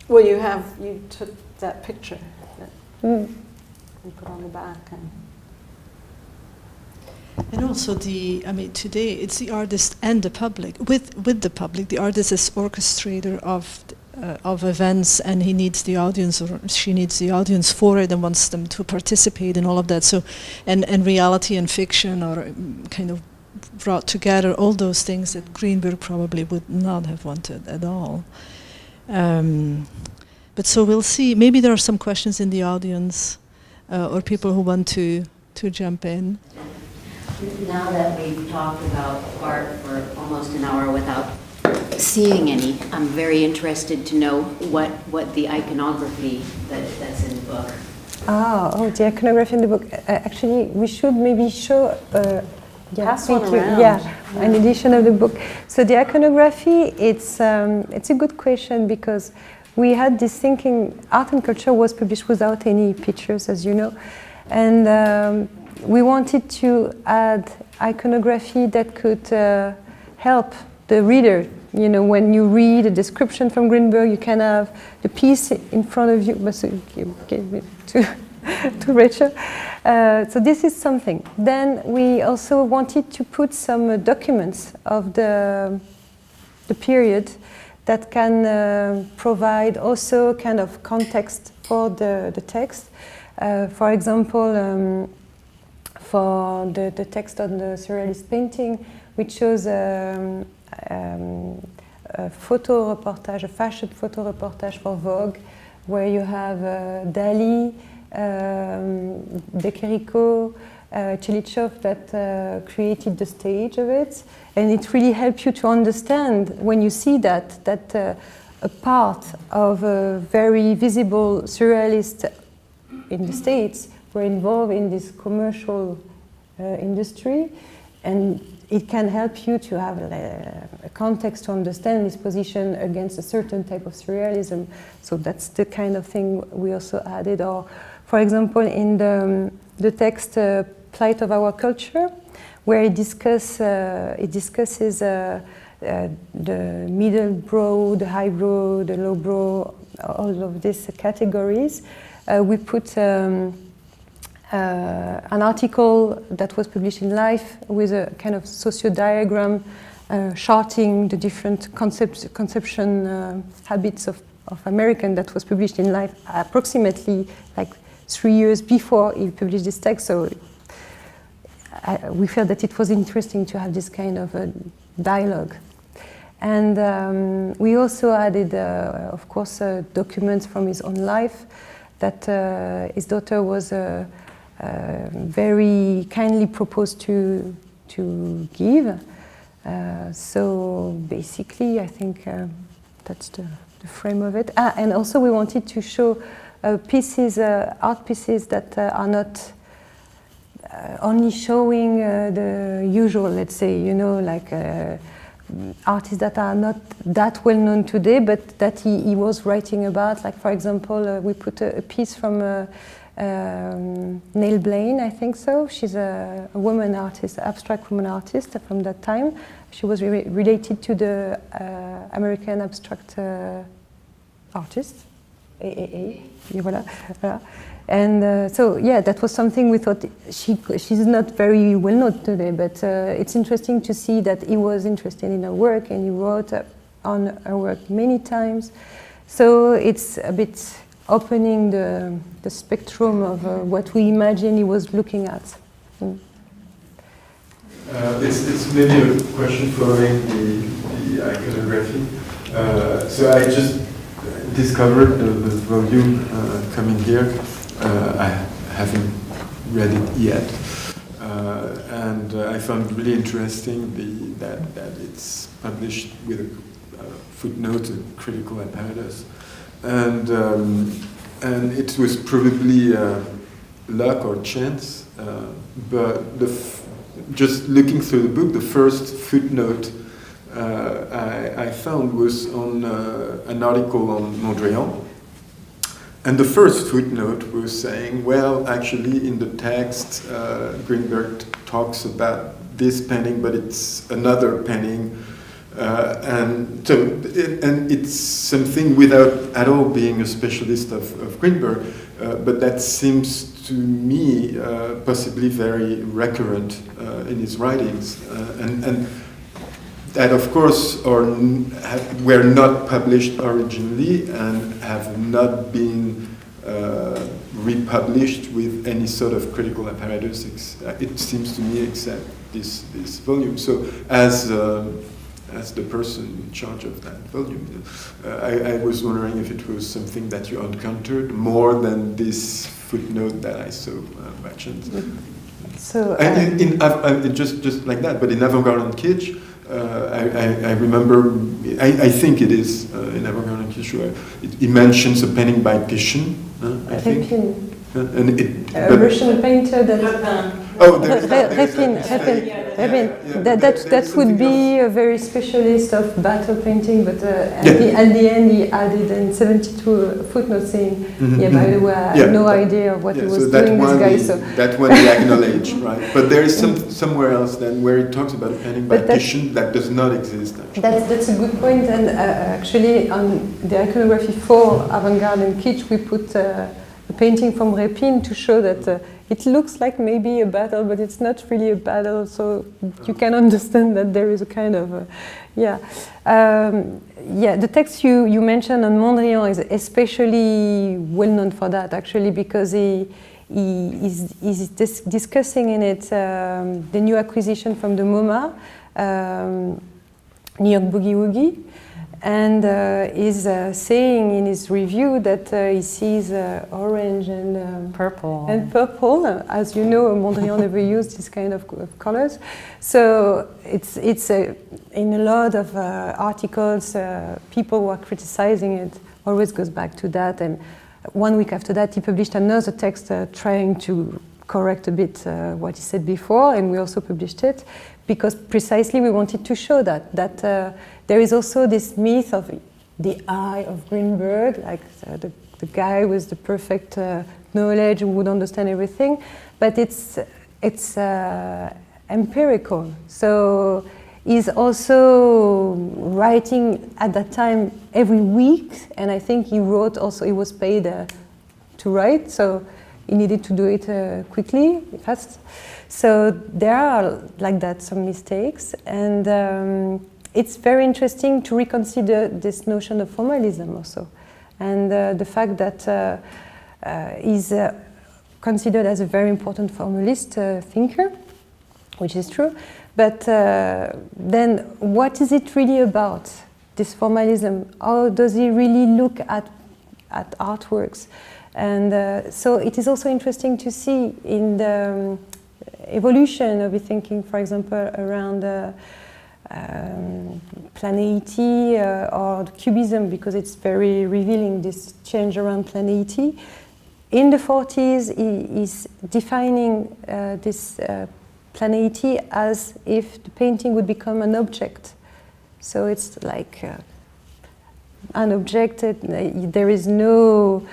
Well, you took that picture that you put on the back, and And also today it's the artist and the public. With the public, the artist is orchestrator of events, and he needs the audience, or she needs the audience for it, and wants them to participate in all of that. So, and reality and fiction are kind of brought together, all those things that Greenberg probably would not have wanted at all. But so we'll see. Maybe there are some questions in the audience, or people who want to jump in. Now that we've talked about art for almost an hour without seeing any, I'm very interested to know what the iconography that's in the book. The iconography in the book. Actually, we should maybe show. Pass one around. An edition of the book. So the iconography, it's a good question, because we had this thinking. Art and Culture was published without any pictures, as you know, and we wanted to add iconography that could help the reader. You know, when you read a description from Greenberg, you can have the piece in front of you. To Rachel. So this is something. Then we also wanted to put some documents of the period that can provide also kind of context for the text. For example, for the text on the surrealist painting, we chose a photo reportage, a fashion photo reportage for Vogue, where you have Dali, De Chirico, Chilichov that created the stage of it, and it really helps you to understand when you see that a part of a very visible surrealist in the States were involved in this commercial industry, and it can help you to have a context to understand this position against a certain type of surrealism. So that's the kind of thing we also added. Or, for example, in the text Plight of Our Culture, where it discusses the middle brow, the high brow, the low brow, all of these categories. We put an article that was published in Life with a kind of socio-diagram charting the different conception habits of American, that was published in Life approximately like 3 years before he published this text. So we felt that it was interesting to have this kind of a dialogue. And we also added, of course, documents from his own life that his daughter was very kindly proposed to give. So basically, I think that's the frame of it. And also we wanted to show pieces, art pieces that are not only showing the usual, let's say, you know, like artists that are not that well known today, but that he was writing about. Like, for example, we put a piece from Neil Blaine, I think so. She's a woman artist, abstract woman artist from that time. She was related to the American abstract artist, AAA. Voilà. And so, yeah, that was something we thought. She's not very well known today, but it's interesting to see that he was interested in her work, and he wrote on her work many times. So it's a bit opening the spectrum of what we imagine he was looking at. It's maybe a question following the iconography. So I just discovered the volume coming here. I haven't read it yet, and I found it really interesting that it's published with a footnote, a critical apparatus, and it was probably luck or chance, but just looking through the book, the first footnote I found was on an article on Montreal. And the first footnote was saying, well, actually in the text, Greenberg talks about this painting, but it's another painting. And it's something without at all being a specialist of Greenberg, but that seems to me possibly very recurrent in his writings, and that of course were not published originally and have not been republished with any sort of critical apparatus, it seems to me, except this volume. So as the person in charge of that volume, I was wondering if it was something that you encountered more than this footnote that I saw mentioned. So just like that, but in Avant-Garde and Kitsch, I remember, I think it is in Avant-Garde and Kitsch, he mentions a painting by Titian, I think. A Russian painter that... Oh, there's Repin. That would be a very specialist of battle painting, but at the end he added in 72 footnotes saying, by the way, I have no idea of what he was doing, this guy. That one we acknowledge, right? But there is somewhere else then where it talks about a painting by Titian that does not exist, actually. That's a good point, and actually on the iconography for avant-garde and kitsch we put a painting from Repin to show that it looks like maybe a battle, but it's not really a battle, so you can understand that there is a kind of, the text you mentioned on Mondrian is especially well known for that, actually, because he's discussing in it the new acquisition from the MoMA, New York Boogie Woogie, and is saying in his review that he sees orange and purple. As you know, Mondrian never used this kind of colors. So it's in a lot of articles, people who are criticizing it always goes back to that. And 1 week after that, he published another text trying to correct a bit what he said before, and we also published it because precisely we wanted to show that there is also this myth of the eye of Greenberg, like the guy with the perfect knowledge who would understand everything, but it's empirical. So he's also writing at that time every week, and I think he wrote also, he was paid to write, so he needed to do it quickly, fast. So there are like that some mistakes, and it's very interesting to reconsider this notion of formalism also, and the fact that he's considered as a very important formalist thinker, which is true, but then what is it really about, this formalism? How does he really look at artworks? And so it is also interesting to see in the evolution of the thinking, for example, around planeity or cubism, because it's very revealing, this change around planeity. In the 40s, he is defining this planeity as if the painting would become an object. So it's like an object, there is no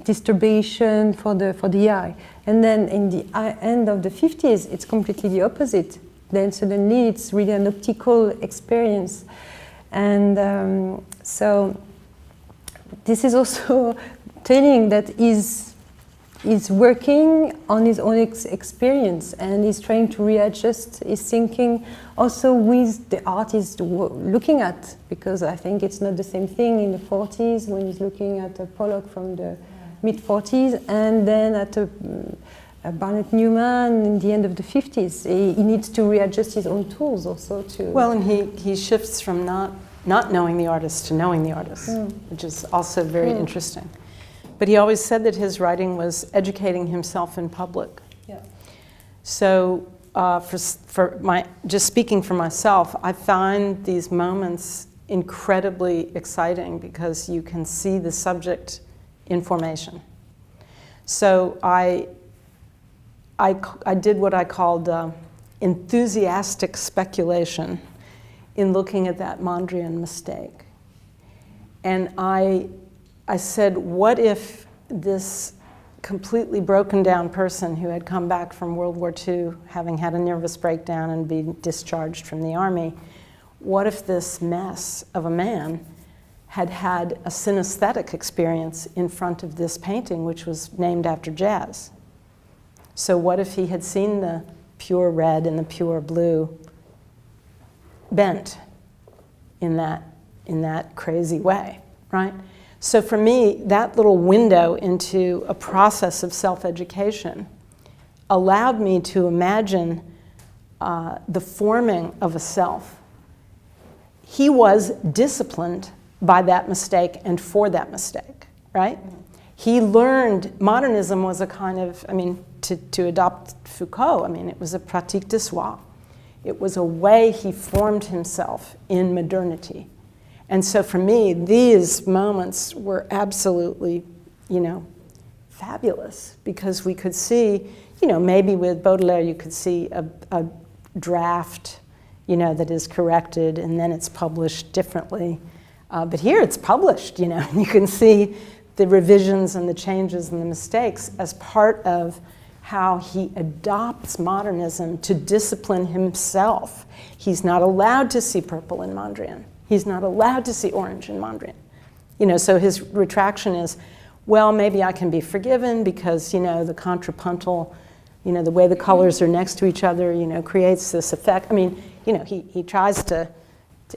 disturbation for the eye. And then in the end of the 50s, it's completely the opposite. Then suddenly it's really an optical experience. And so this is also telling that he's working on his own experience, and he's trying to readjust his thinking also with the art he's looking at, because I think it's not the same thing in the 40s when he's looking at a Pollock from the mid-40s, and then at a Barnett Newman in the end of the 50s. He needs to readjust his own tools also to... Well, and he shifts from not knowing the artist to knowing the artist, which is also very interesting. But he always said that his writing was educating himself in public. Yeah. So just speaking for myself, I find these moments incredibly exciting because you can see the subject in formation. So I did what I called enthusiastic speculation in looking at that Mondrian mistake. And I said, what if this completely broken down person who had come back from World War II, having had a nervous breakdown and been discharged from the army, what if this mess of a man had had a synesthetic experience in front of this painting, which was named after jazz. So what if he had seen the pure red and the pure blue bent in that crazy way, right? So for me, that little window into a process of self-education allowed me to imagine the forming of a self. He was disciplined by that mistake and for that mistake, right? He learned, modernism was a kind of, I mean, to adopt Foucault, I mean, it was a pratique de soi. It was a way he formed himself in modernity. And so for me, these moments were absolutely, fabulous, because we could see, maybe with Baudelaire you could see a draft, that is corrected and then it's published differently. But here it's published, and you can see the revisions and the changes and the mistakes as part of how he adopts modernism to discipline himself. He's not allowed to see purple in Mondrian. He's not allowed to see orange in Mondrian. So his retraction is, well, maybe I can be forgiven because, the contrapuntal, the way the colors are next to each other, creates this effect. I mean, he tries to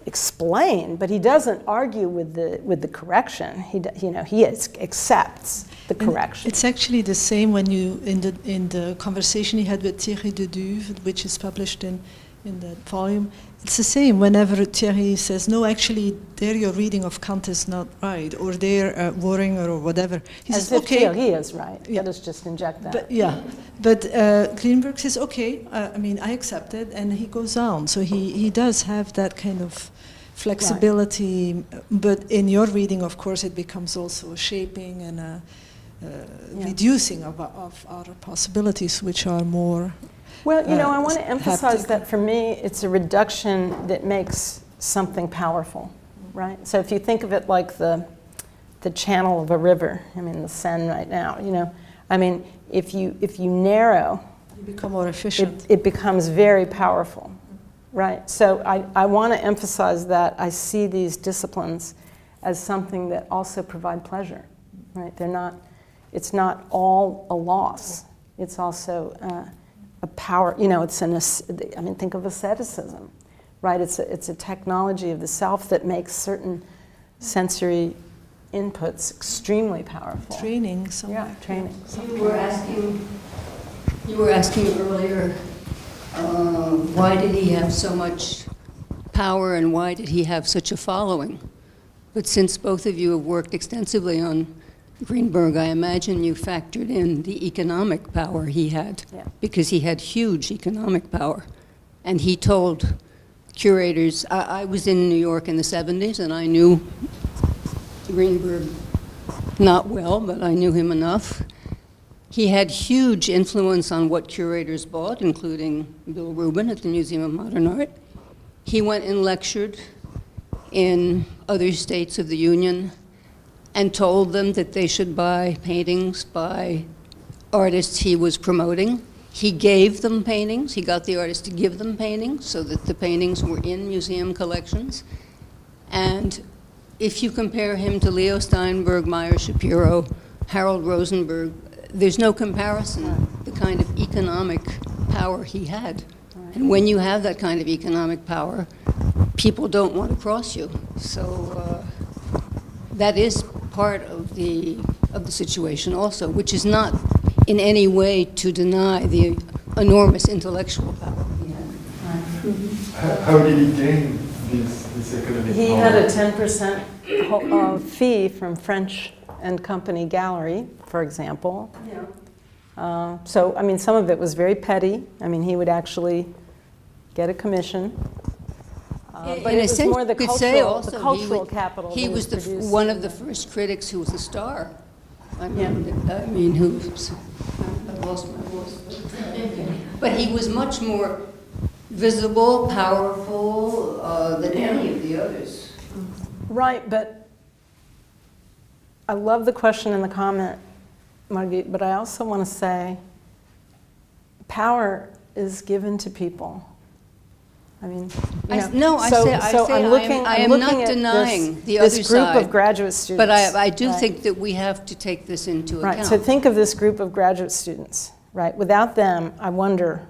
explain, but he doesn't argue with the correction. He accepts the correction. It's actually the same when you in the conversation he had with Thierry de Duve, which is published in that volume. It's the same whenever Thierry says, no, actually, there your reading of Kant is not right, or there Wöhringer or whatever. He As says, if okay. Thierry is right. Yeah. Let us just inject that. But Greenberg says, okay, I accept it, and he goes on. So he does have that kind of flexibility, right. But in your reading, of course, it becomes also a shaping and a reducing of our possibilities, which are more... Well, I want to emphasize that for me, it's a reduction that makes something powerful, right? So if you think of it like the channel of a river, I mean, the Seine right now, I mean, if you narrow, you become more efficient. It becomes very powerful, right? So I want to emphasize that I see these disciplines as something that also provide pleasure, right? It's not all a loss. It's also a power, think of asceticism, right? It's a technology of the self that makes certain sensory inputs extremely powerful. Training. Training. You were asking earlier, why did he have so much power and why did he have such a following? But since both of you have worked extensively on Greenberg, I imagine you factored in the economic power he had, because he had huge economic power. And he told curators, I was in New York in the 70s and I knew Greenberg not well, but I knew him enough. He had huge influence on what curators bought, including Bill Rubin at the Museum of Modern Art. He went and lectured in other states of the Union and told them that they should buy paintings by artists he was promoting. He gave them paintings. He got the artists to give them paintings so that the paintings were in museum collections. And if you compare him to Leo Steinberg, Meyer Shapiro, Harold Rosenberg, there's no comparison, the kind of economic power he had. And when you have that kind of economic power, people don't want to cross you. So that is part of the situation also, which is not in any way to deny the enormous intellectual power he had. How did he gain this economic power? He had a 10% fee from French and Company Gallery, for example. So, I mean, some of it was very petty. I mean, he would actually get a commission. But it was more the cultural capital. He was one of the first critics who was a star. I mean, who's... I've lost my voice. But he was much more visible, powerful than any of the others. Right, but I love the question and the comment, Margit, but I also want to say power is given to people. I mean, I am not denying the other this group side, of graduate students. but I do right? think that we have to take this into account. Right, so think of this group of graduate students, right? Without them, I wonder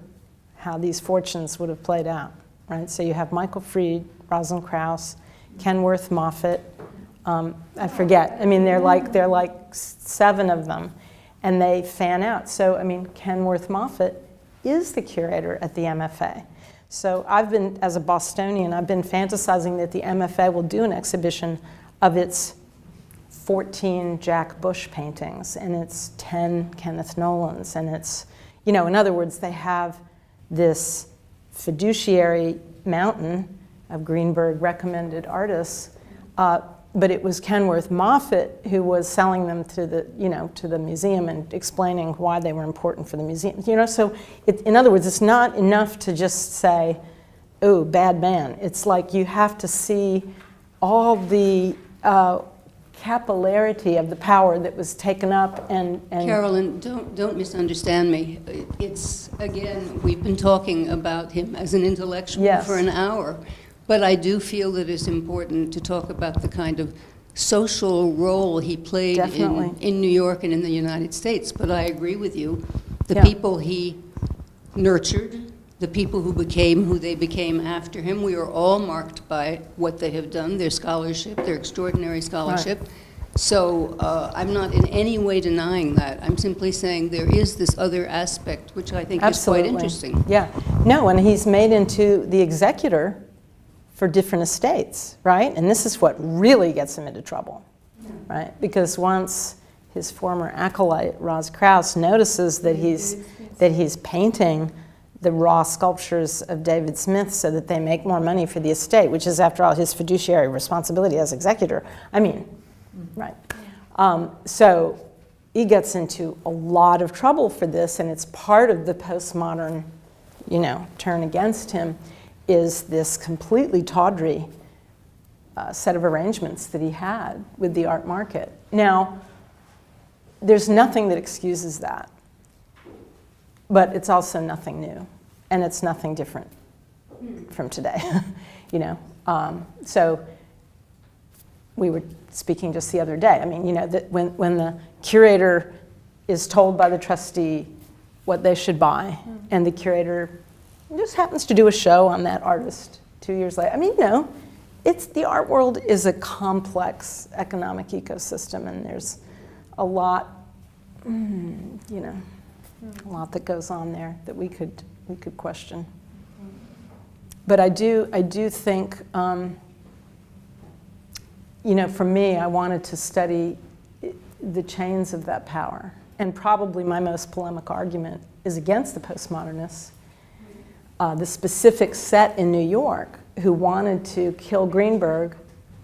how these fortunes would have played out, right? So you have Michael Fried, Rosalind Krauss, Kenworth Moffat, I forget. I mean, they're like 7 of them, and they fan out. So, I mean, Kenworth Moffat is the curator at the MFA. So I've been, as a Bostonian, I've been fantasizing that the MFA will do an exhibition of its 14 Jack Bush paintings and its 10 Kenneth Nolans, and it's, in other words, they have this fiduciary mountain of Greenberg recommended artists, but it was Kenworth Moffat who was selling them to the museum and explaining why they were important for the museum. So in other words, it's not enough to just say, "Oh, bad man." It's like you have to see all the capillarity of the power that was taken up and Carolyn, don't misunderstand me. It's, again, we've been talking about him as an intellectual Yes. for an hour, but I do feel that it's important to talk about the kind of social role he played in New York and in the United States. But I agree with you. The people he nurtured, the people who became who they became after him, we are all marked by what they have done, their scholarship, their extraordinary scholarship. Right. So I'm not in any way denying that. I'm simply saying there is this other aspect, which I think Absolutely. is quite interesting. Yeah. No, and he's made into the executor for different estates, right? And this is what really gets him into trouble, right? Because once his former acolyte, Roz Krauss, notices that he's painting the raw sculptures of David Smith so that they make more money for the estate, which is, after all, his fiduciary responsibility as executor. I mean, right. So he gets into a lot of trouble for this, and it's part of the postmodern, turn against him, is this completely tawdry set of arrangements that he had with the art market. Now, there's nothing that excuses that, but it's also nothing new, and it's nothing different from today, So we were speaking just the other day. I mean, that when the curator is told by the trustee what they should buy, and the curator just happens to do a show on that artist 2 years later. I mean, it's the art world is a complex economic ecosystem, and there's a lot, a lot that goes on there that we could question. But I do think, for me, I wanted to study the chains of that power, and probably my most polemic argument is against the postmodernists. The specific set in New York who wanted to kill Greenberg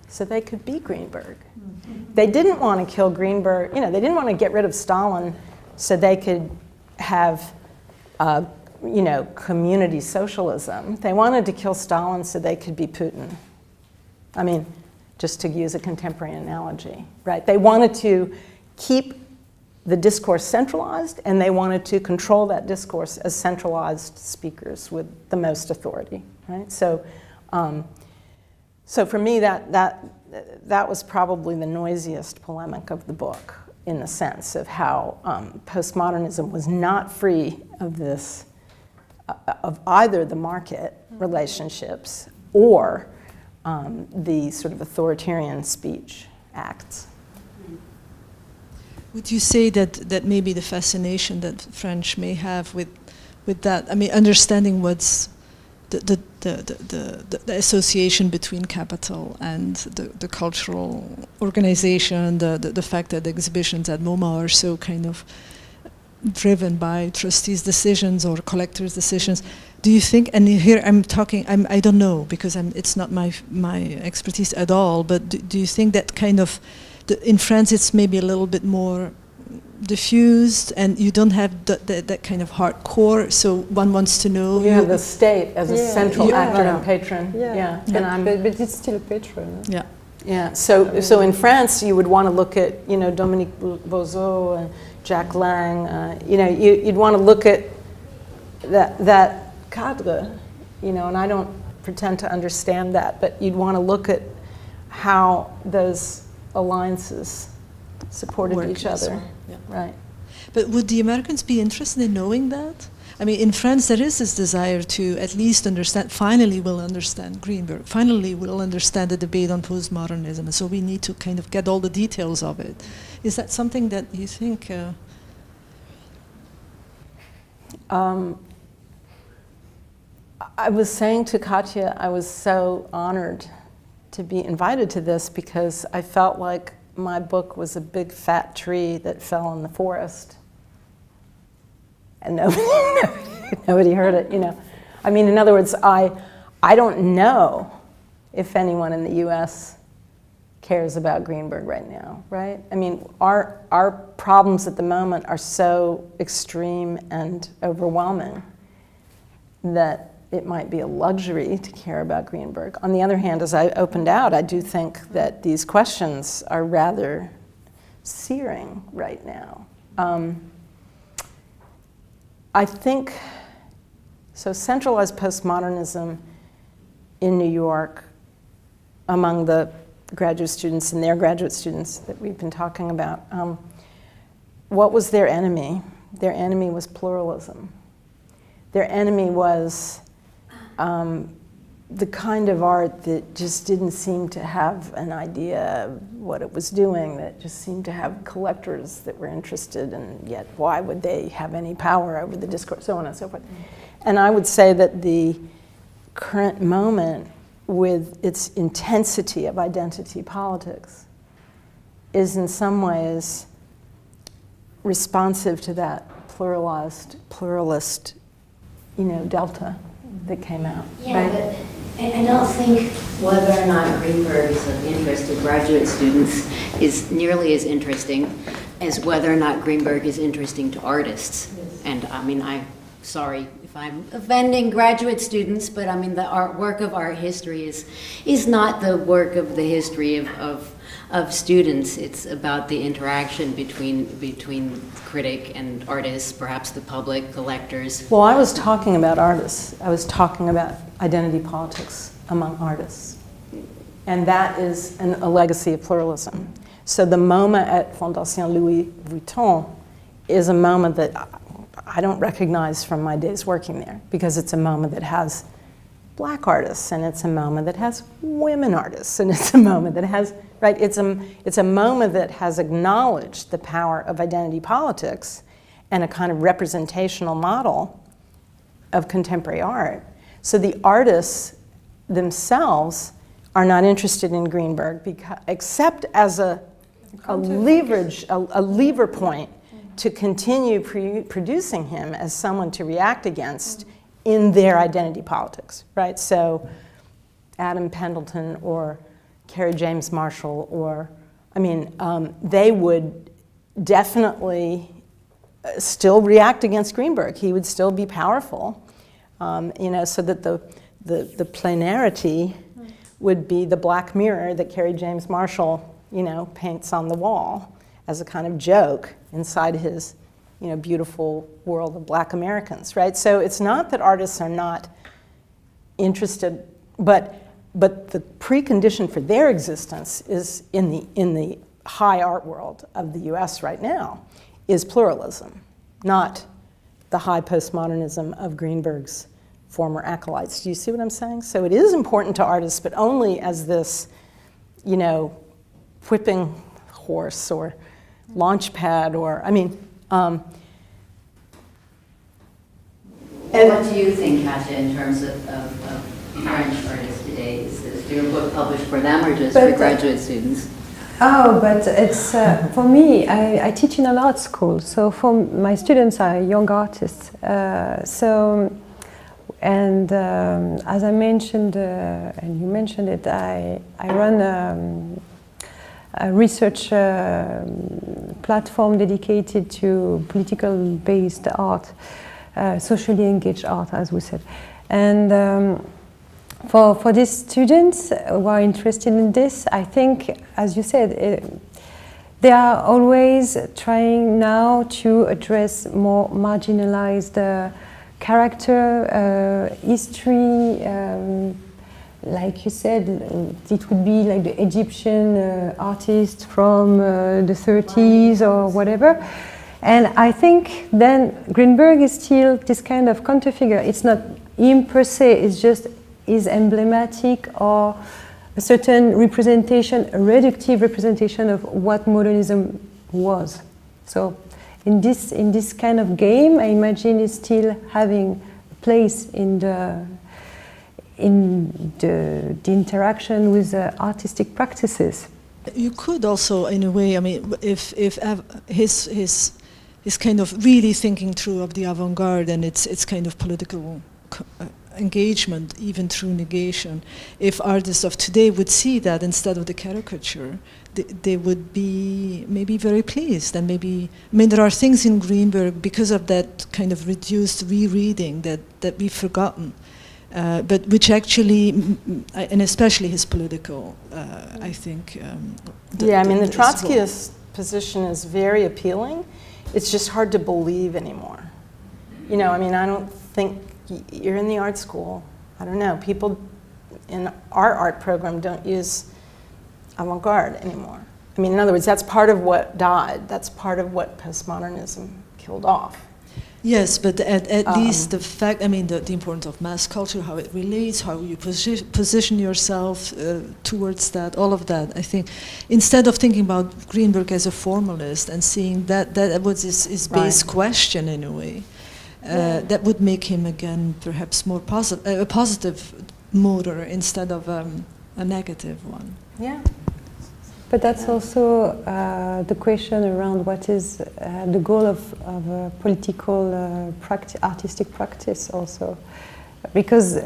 so they could be Greenberg. Mm-hmm. They didn't want to kill Greenberg, they didn't want to get rid of Stalin so they could have, community socialism. They wanted to kill Stalin so they could be Putin. I mean, just to use a contemporary analogy, right? They wanted to keep the discourse centralized, and they wanted to control that discourse as centralized speakers with the most authority, right? So for me, that was probably the noisiest polemic of the book, in the sense of how postmodernism was not free of this, of either the market relationships or the sort of authoritarian speech acts. Would you say that maybe the fascination that French may have with that, I mean, understanding what's the association between capital and the cultural organization, the fact that the exhibitions at MoMA are so kind of driven by trustees' decisions or collectors' decisions. Do you think, and here I'm talking, I don't know, because it's not my expertise at all, but do you think that kind of, in France it's maybe a little bit more diffused, and you don't have that kind of hardcore, so one wants to know. You have the state as a central actor and patron. But it's still a patron. Yeah. Yeah. So in France, you would want to look at Dominique Bozeau and Jacques Lang. You'd want to look at that cadre, and I don't pretend to understand that, but you'd want to look at how those alliances supported each other. Yeah. Right. But would the Americans be interested in knowing that? I mean, in France, there is this desire to at least understand, finally we'll understand Greenberg, finally we'll understand the debate on postmodernism, and so we need to kind of get all the details of it. Is that something that you think... I was saying to Katja, I was so honored to be invited to this because I felt like my book was a big fat tree that fell in the forest. And nobody heard it, you know. I mean, in other words, I don't know if anyone in the US cares about Greenberg right now, right? I mean, our problems at the moment are so extreme and overwhelming that it might be a luxury to care about Greenberg. On the other hand, as I opened out, I do think that these questions are rather searing right now. I think, so centralized postmodernism in New York among the graduate students and their graduate students that we've been talking about, what was their enemy? Their enemy was pluralism. Their enemy was the kind of art that just didn't seem to have an idea of what it was doing, that just seemed to have collectors that were interested, and yet why would they have any power over the discourse, so on and so forth. And I would say that the current moment, with its intensity of identity politics, is in some ways responsive to that pluralist, you know, delta that came out. Yeah, right? but I don't think whether or not Greenberg is of interest to graduate students is nearly as interesting as whether or not Greenberg is interesting to artists. Yes. And I mean, I'm sorry if I'm offending graduate students, but I mean, the work of art history is not the work of the history of students. It's about the interaction between critic and artists, perhaps the public, collectors. Well, I was talking about artists. I was talking about identity politics among artists. And that is a legacy of pluralism. So the MoMA at Fondation Louis Vuitton is a MoMA that I don't recognize from my days working there, because it's a MoMA that has Black artists, and it's a MoMA that has women artists, and it's a MoMA that has, right, it's a MoMA that has acknowledged the power of identity politics and a kind of representational model of contemporary art. So the artists themselves are not interested in Greenberg except as a lever point to continue producing him as someone to react against in their identity politics, right? So Adam Pendleton or Carrie James Marshall, or, I mean, they would definitely still react against Greenberg. He would still be powerful, you know, so that the planarity would be the black mirror that Carrie James Marshall, you know, paints on the wall as a kind of joke inside his, you know, beautiful world of Black Americans, right? So it's not that artists are not interested, but the precondition for their existence is in the high art world of the US right now is pluralism, not the high postmodernism of Greenberg's former acolytes. Do you see what I'm saying? So it is important to artists, but only as this, you know, whipping horse or launch pad, or, I mean, and what do you think, Katja, in terms of French artists today? Is your book published for them or just for graduate students? Oh, but it's, for me, I teach in an art school, so for my students are young artists. As I mentioned, and you mentioned it, I run a research platform dedicated to political-based art, socially engaged art, as we said. And for these students who are interested in this, I think, as you said, they are always trying now to address more marginalized character, history, like you said, it would be like the Egyptian artist from the 30s or whatever. And I think then Greenberg is still this kind of counterfigure. It's not him per se, it's just is emblematic or a certain representation, a reductive representation of what modernism was. So in this kind of game, I imagine it's still having a place in the interaction with artistic practices. You could also, in a way, I mean, if his kind of really thinking through of the avant-garde and its kind of political engagement, even through negation, if artists of today would see that instead of the caricature, they would be maybe very pleased. And maybe, I mean, there are things in Greenberg because of that kind of reduced rereading that we've forgotten. But which actually, and especially his political, I think. Yeah, I mean, the Trotskyist position is very appealing. It's just hard to believe anymore. You know, I mean, I don't think you're in the art school. I don't know. People in our art program don't use avant-garde anymore. I mean, in other words, that's part of what died. That's part of what postmodernism killed off. Yes, but at least the fact, I mean, the importance of mass culture, how it relates, how you position yourself towards that, all of that, I think, instead of thinking about Greenberg as a formalist and seeing that was his base question in a way, that would make him again perhaps more a positive motor instead of a negative one. Yeah. But that's also the question around what is the goal of political artistic practice also. Because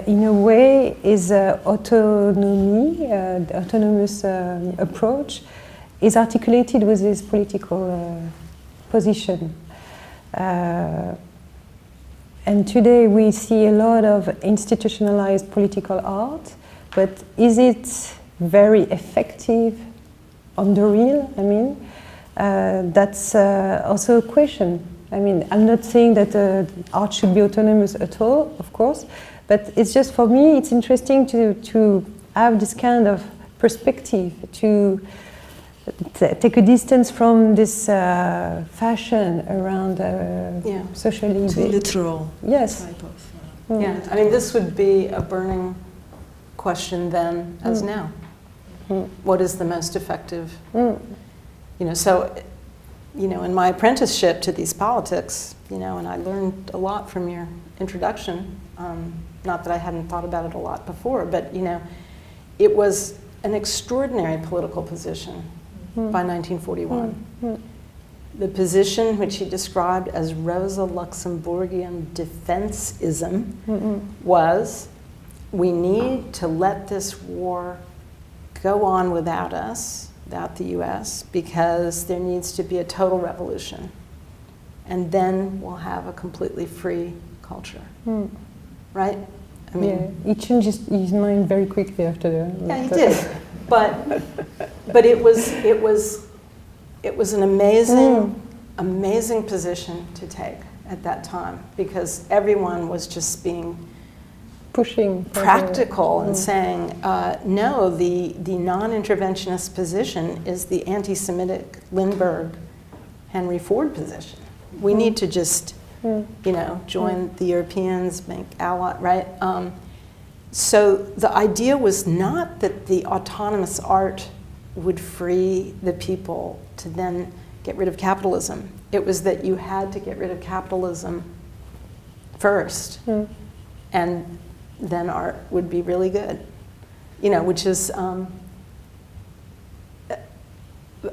in a way is autonomy, the autonomous approach is articulated with this political position. And today we see a lot of institutionalized political art, but is it very effective on the real? I mean, that's also a question. I mean, I'm not saying that art should be autonomous at all, of course, but it's just, for me, it's interesting to have this kind of perspective, to take a distance from this fashion around socially. Too literal. Yes. Type of, Yeah, I mean, this would be a burning question then as now. What is the most effective? You know, so, you know, in my apprenticeship to these politics, you know, and I learned a lot from your introduction, not that I hadn't thought about it a lot before, but, you know, it was an extraordinary political position by 1941. The position which he described as Rosa Luxemburgian defenseism was, we need to let this war go on without us, without the US, because there needs to be a total revolution. And then we'll have a completely free culture. Right? I mean, he changed his mind very quickly after that. Yeah, he did. But it was an amazing, amazing position to take at that time, because everyone was just being pushing practical and saying, no, the non-interventionist position is the anti-Semitic Lindbergh, Henry Ford position. We need to just, you know, join the Europeans, make ally, right? So the idea was not that the autonomous art would free the people to then get rid of capitalism. It was that you had to get rid of capitalism first, and then art would be really good. You know, which is of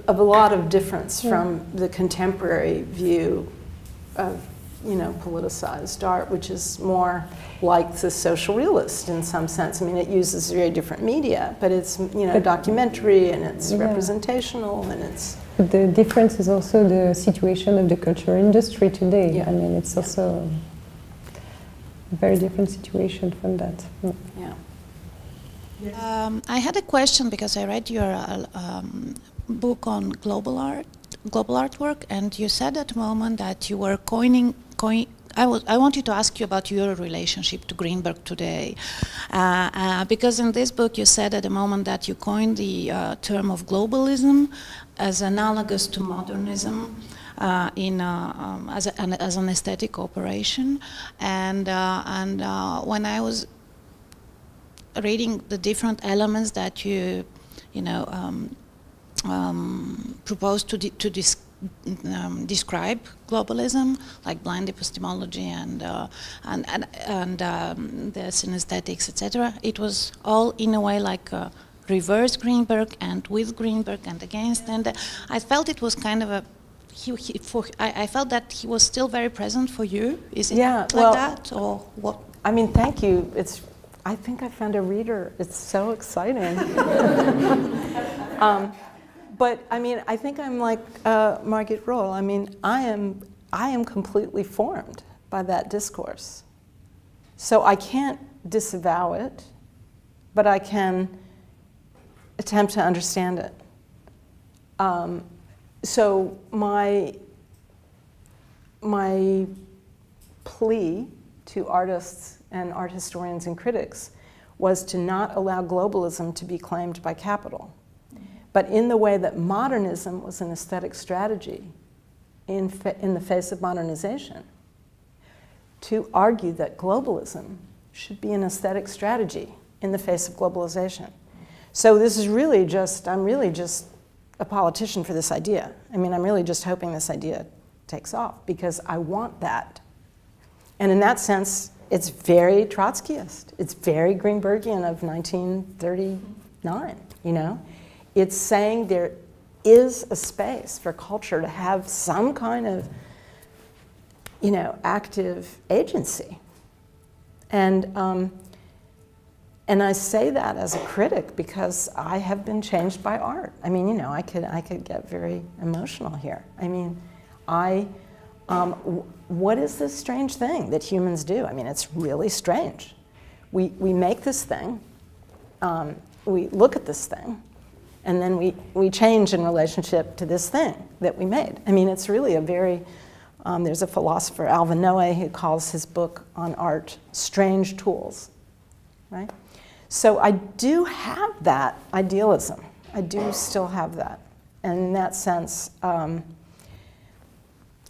a lot of difference from the contemporary view of, you know, politicized art, which is more like the social realist in some sense. I mean, it uses very different media, but it's, you know, documentary and it's representational and it's... But the difference is also the situation of the culture industry today. Yeah. I mean, it's also a very different situation from that. Yeah. I had a question because I read your book on global artwork, and you said at the moment that you were coining I wanted to ask you about your relationship to Greenberg today, because in this book you said at the moment that you coined the term of globalism as analogous to modernism. As an aesthetic operation, and when I was reading the different elements that you proposed to describe globalism, like blind epistemology and the synesthetics, etc., it was all in a way like reverse Greenberg and with Greenberg and against, and I felt it was kind of a I felt that he was still very present for you. Is it like that, or what? I mean, thank you. I think I found a reader. It's so exciting. But I mean, I think I'm like Margit Roll. I mean, I am completely formed by that discourse. So I can't disavow it, but I can attempt to understand it. So my plea to artists and art historians and critics was to not allow globalism to be claimed by capital, but in the way that modernism was an aesthetic strategy in the face of modernization, to argue that globalism should be an aesthetic strategy in the face of globalization. So this is really just, I'm really just a politician for this idea. I mean, I'm really just hoping this idea takes off because I want that. And in that sense, it's very Trotskyist. It's very Greenbergian of 1939, you know? It's saying there is a space for culture to have some kind of, you know, active agency. And I say that as a critic because I have been changed by art. I mean, you know, I could get very emotional here. I mean, what is this strange thing that humans do? I mean, it's really strange. We make this thing, we look at this thing, and then we change in relationship to this thing that we made. I mean, it's really a very, there's a philosopher, Alvin Noé, who calls his book on art Strange Tools, right? So I do have that idealism. I do still have that. And in that sense,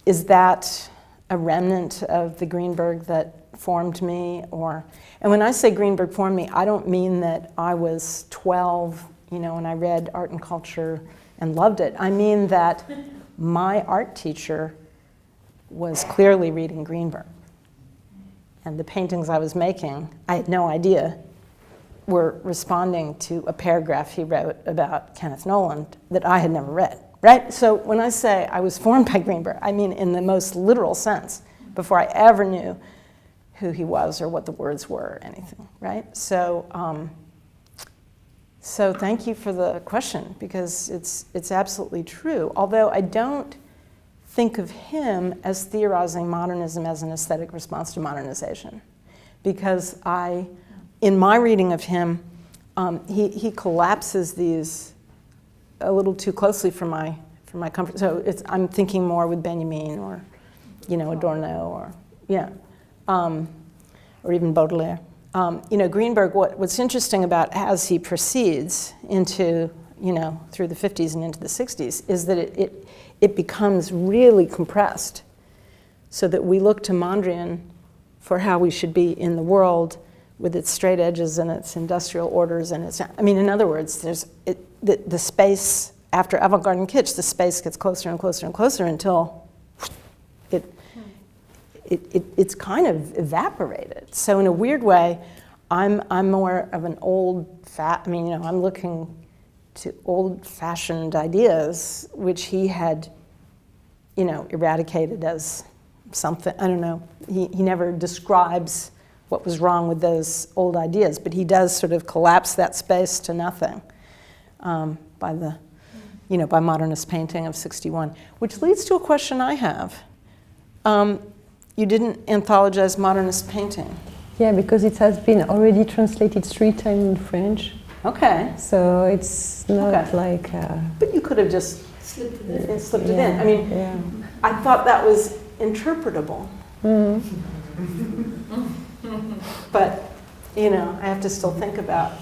is that a remnant of the Greenberg that formed me? And when I say Greenberg formed me, I don't mean that I was 12, you know, and I read art and culture and loved it. I mean that my art teacher was clearly reading Greenberg. And the paintings I was making, I had no idea, were responding to a paragraph he wrote about Kenneth Noland that I had never read, right? So when I say I was formed by Greenberg, I mean in the most literal sense, before I ever knew who he was or what the words were or anything, right? So, so thank you for the question, because it's absolutely true. Although I don't think of him as theorizing modernism as an aesthetic response to modernization, because in my reading of him, he collapses these a little too closely for my comfort. So I'm thinking more with Benjamin or, you know, Adorno or or even Baudelaire. You know, Greenberg. What's interesting about as he proceeds into, you know, through the 50s and into the 60s is that it becomes really compressed, so that we look to Mondrian for how we should be in the world, with its straight edges and its industrial orders and its, I mean, in other words, there's the space after avant-garde and kitsch, the space gets closer and closer and closer until it's kind of evaporated. So in a weird way, I'm more of an I mean, you know, I'm looking to old-fashioned ideas, which he had, you know, eradicated as something, I don't know, he never describes what was wrong with those old ideas, but he does sort of collapse that space to nothing by the, you know, by modernist painting of '61, which leads to a question I have. You didn't anthologize modernist painting. Yeah, because it has been already translated 3 times in French. Okay. So it's not like. But you could have just slipped it in. I mean, I thought that was interpretable. But, you know, I have to still think about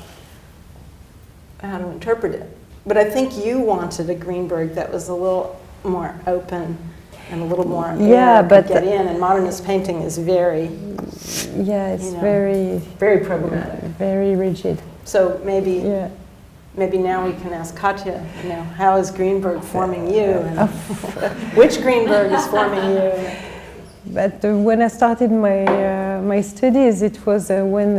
how to interpret it. But I think you wanted a Greenberg that was a little more open and a little more but get in. And modernist painting is very, it's very programmatic, very rigid. So maybe now we can ask Katja, you know, how is Greenberg forming you? And which Greenberg is forming you? But when I started my studies, it was when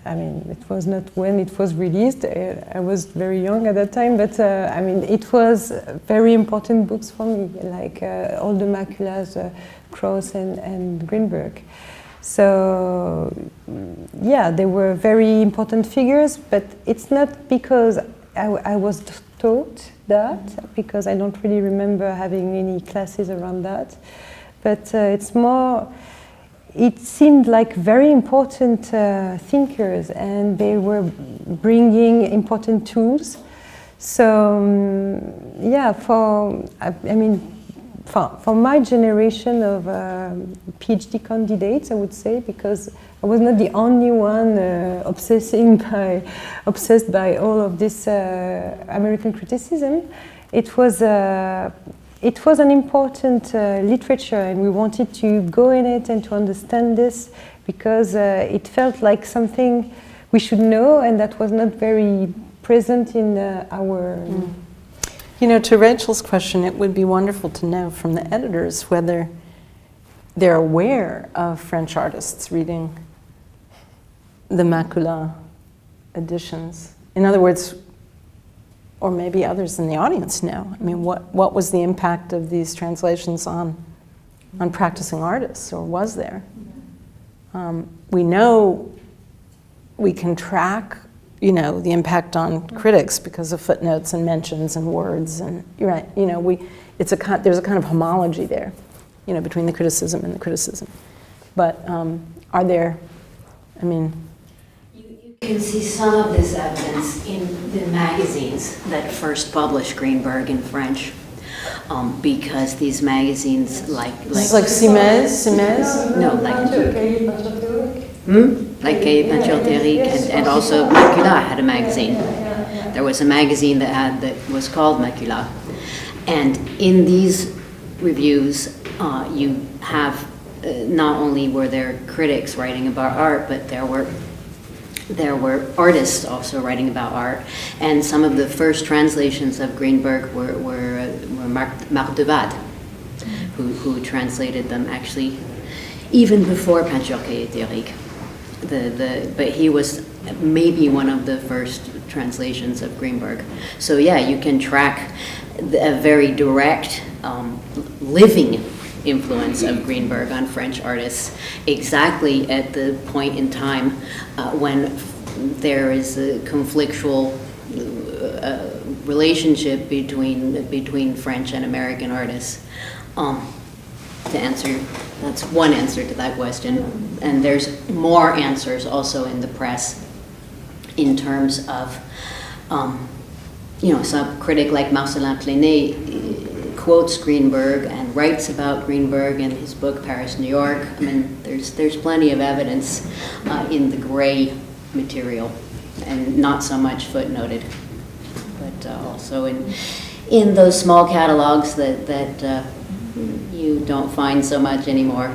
it was not when it was released. I was very young at that time, but it was very important books for me, like all the Maculas, Cross and Greenberg. So, they were very important figures, but it's not because I was taught that, because I don't really remember having any classes around that, but it's more, it seemed like very important thinkers, and they were bringing important tools. So, for my generation of PhD candidates, I would say, because I was not the only one obsessed by all of this American criticism. It was an important literature, and we wanted to go in it and to understand this, because it felt like something we should know, and that was not very present in our... You know, to Rachel's question, it would be wonderful to know from the editors whether they're aware of French artists reading the Macula editions. In other words, or maybe others in the audience know. I mean, what was the impact of these translations on practicing artists, or was there? We know we can track, you know, the impact on critics because of footnotes and mentions and words, and you're right. You know, there's a kind of homology there, you know, between the criticism and the criticism. But are there? I mean, you can see some of this evidence in the magazines that first published Greenberg in French, because these magazines, like Simez? No, like Écrits, and also Macula had a magazine. There was a magazine that was called Macula, and in these reviews, you have not only were there critics writing about art, but there were artists also writing about art, and some of the first translations of Greenberg were Marc de Wade, who translated them actually even before Peinture Théorique. But he was maybe one of the first translations of Greenberg. So you can track a very direct, living influence of Greenberg on French artists exactly at the point in time when there is a conflictual relationship between French and American artists. That's one answer to that question, and there's more answers also in the press in terms of, some critic like Marcelin Plenet quotes Greenberg and writes about Greenberg in his book Paris, New York. I mean, there's plenty of evidence in the gray material, and not so much footnoted, but also in those small catalogs that you don't find so much anymore.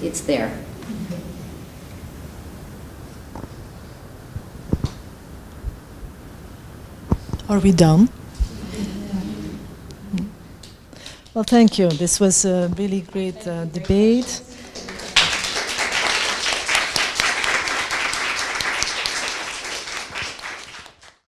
It's there. Are we done? Well, thank you. This was a really great debate.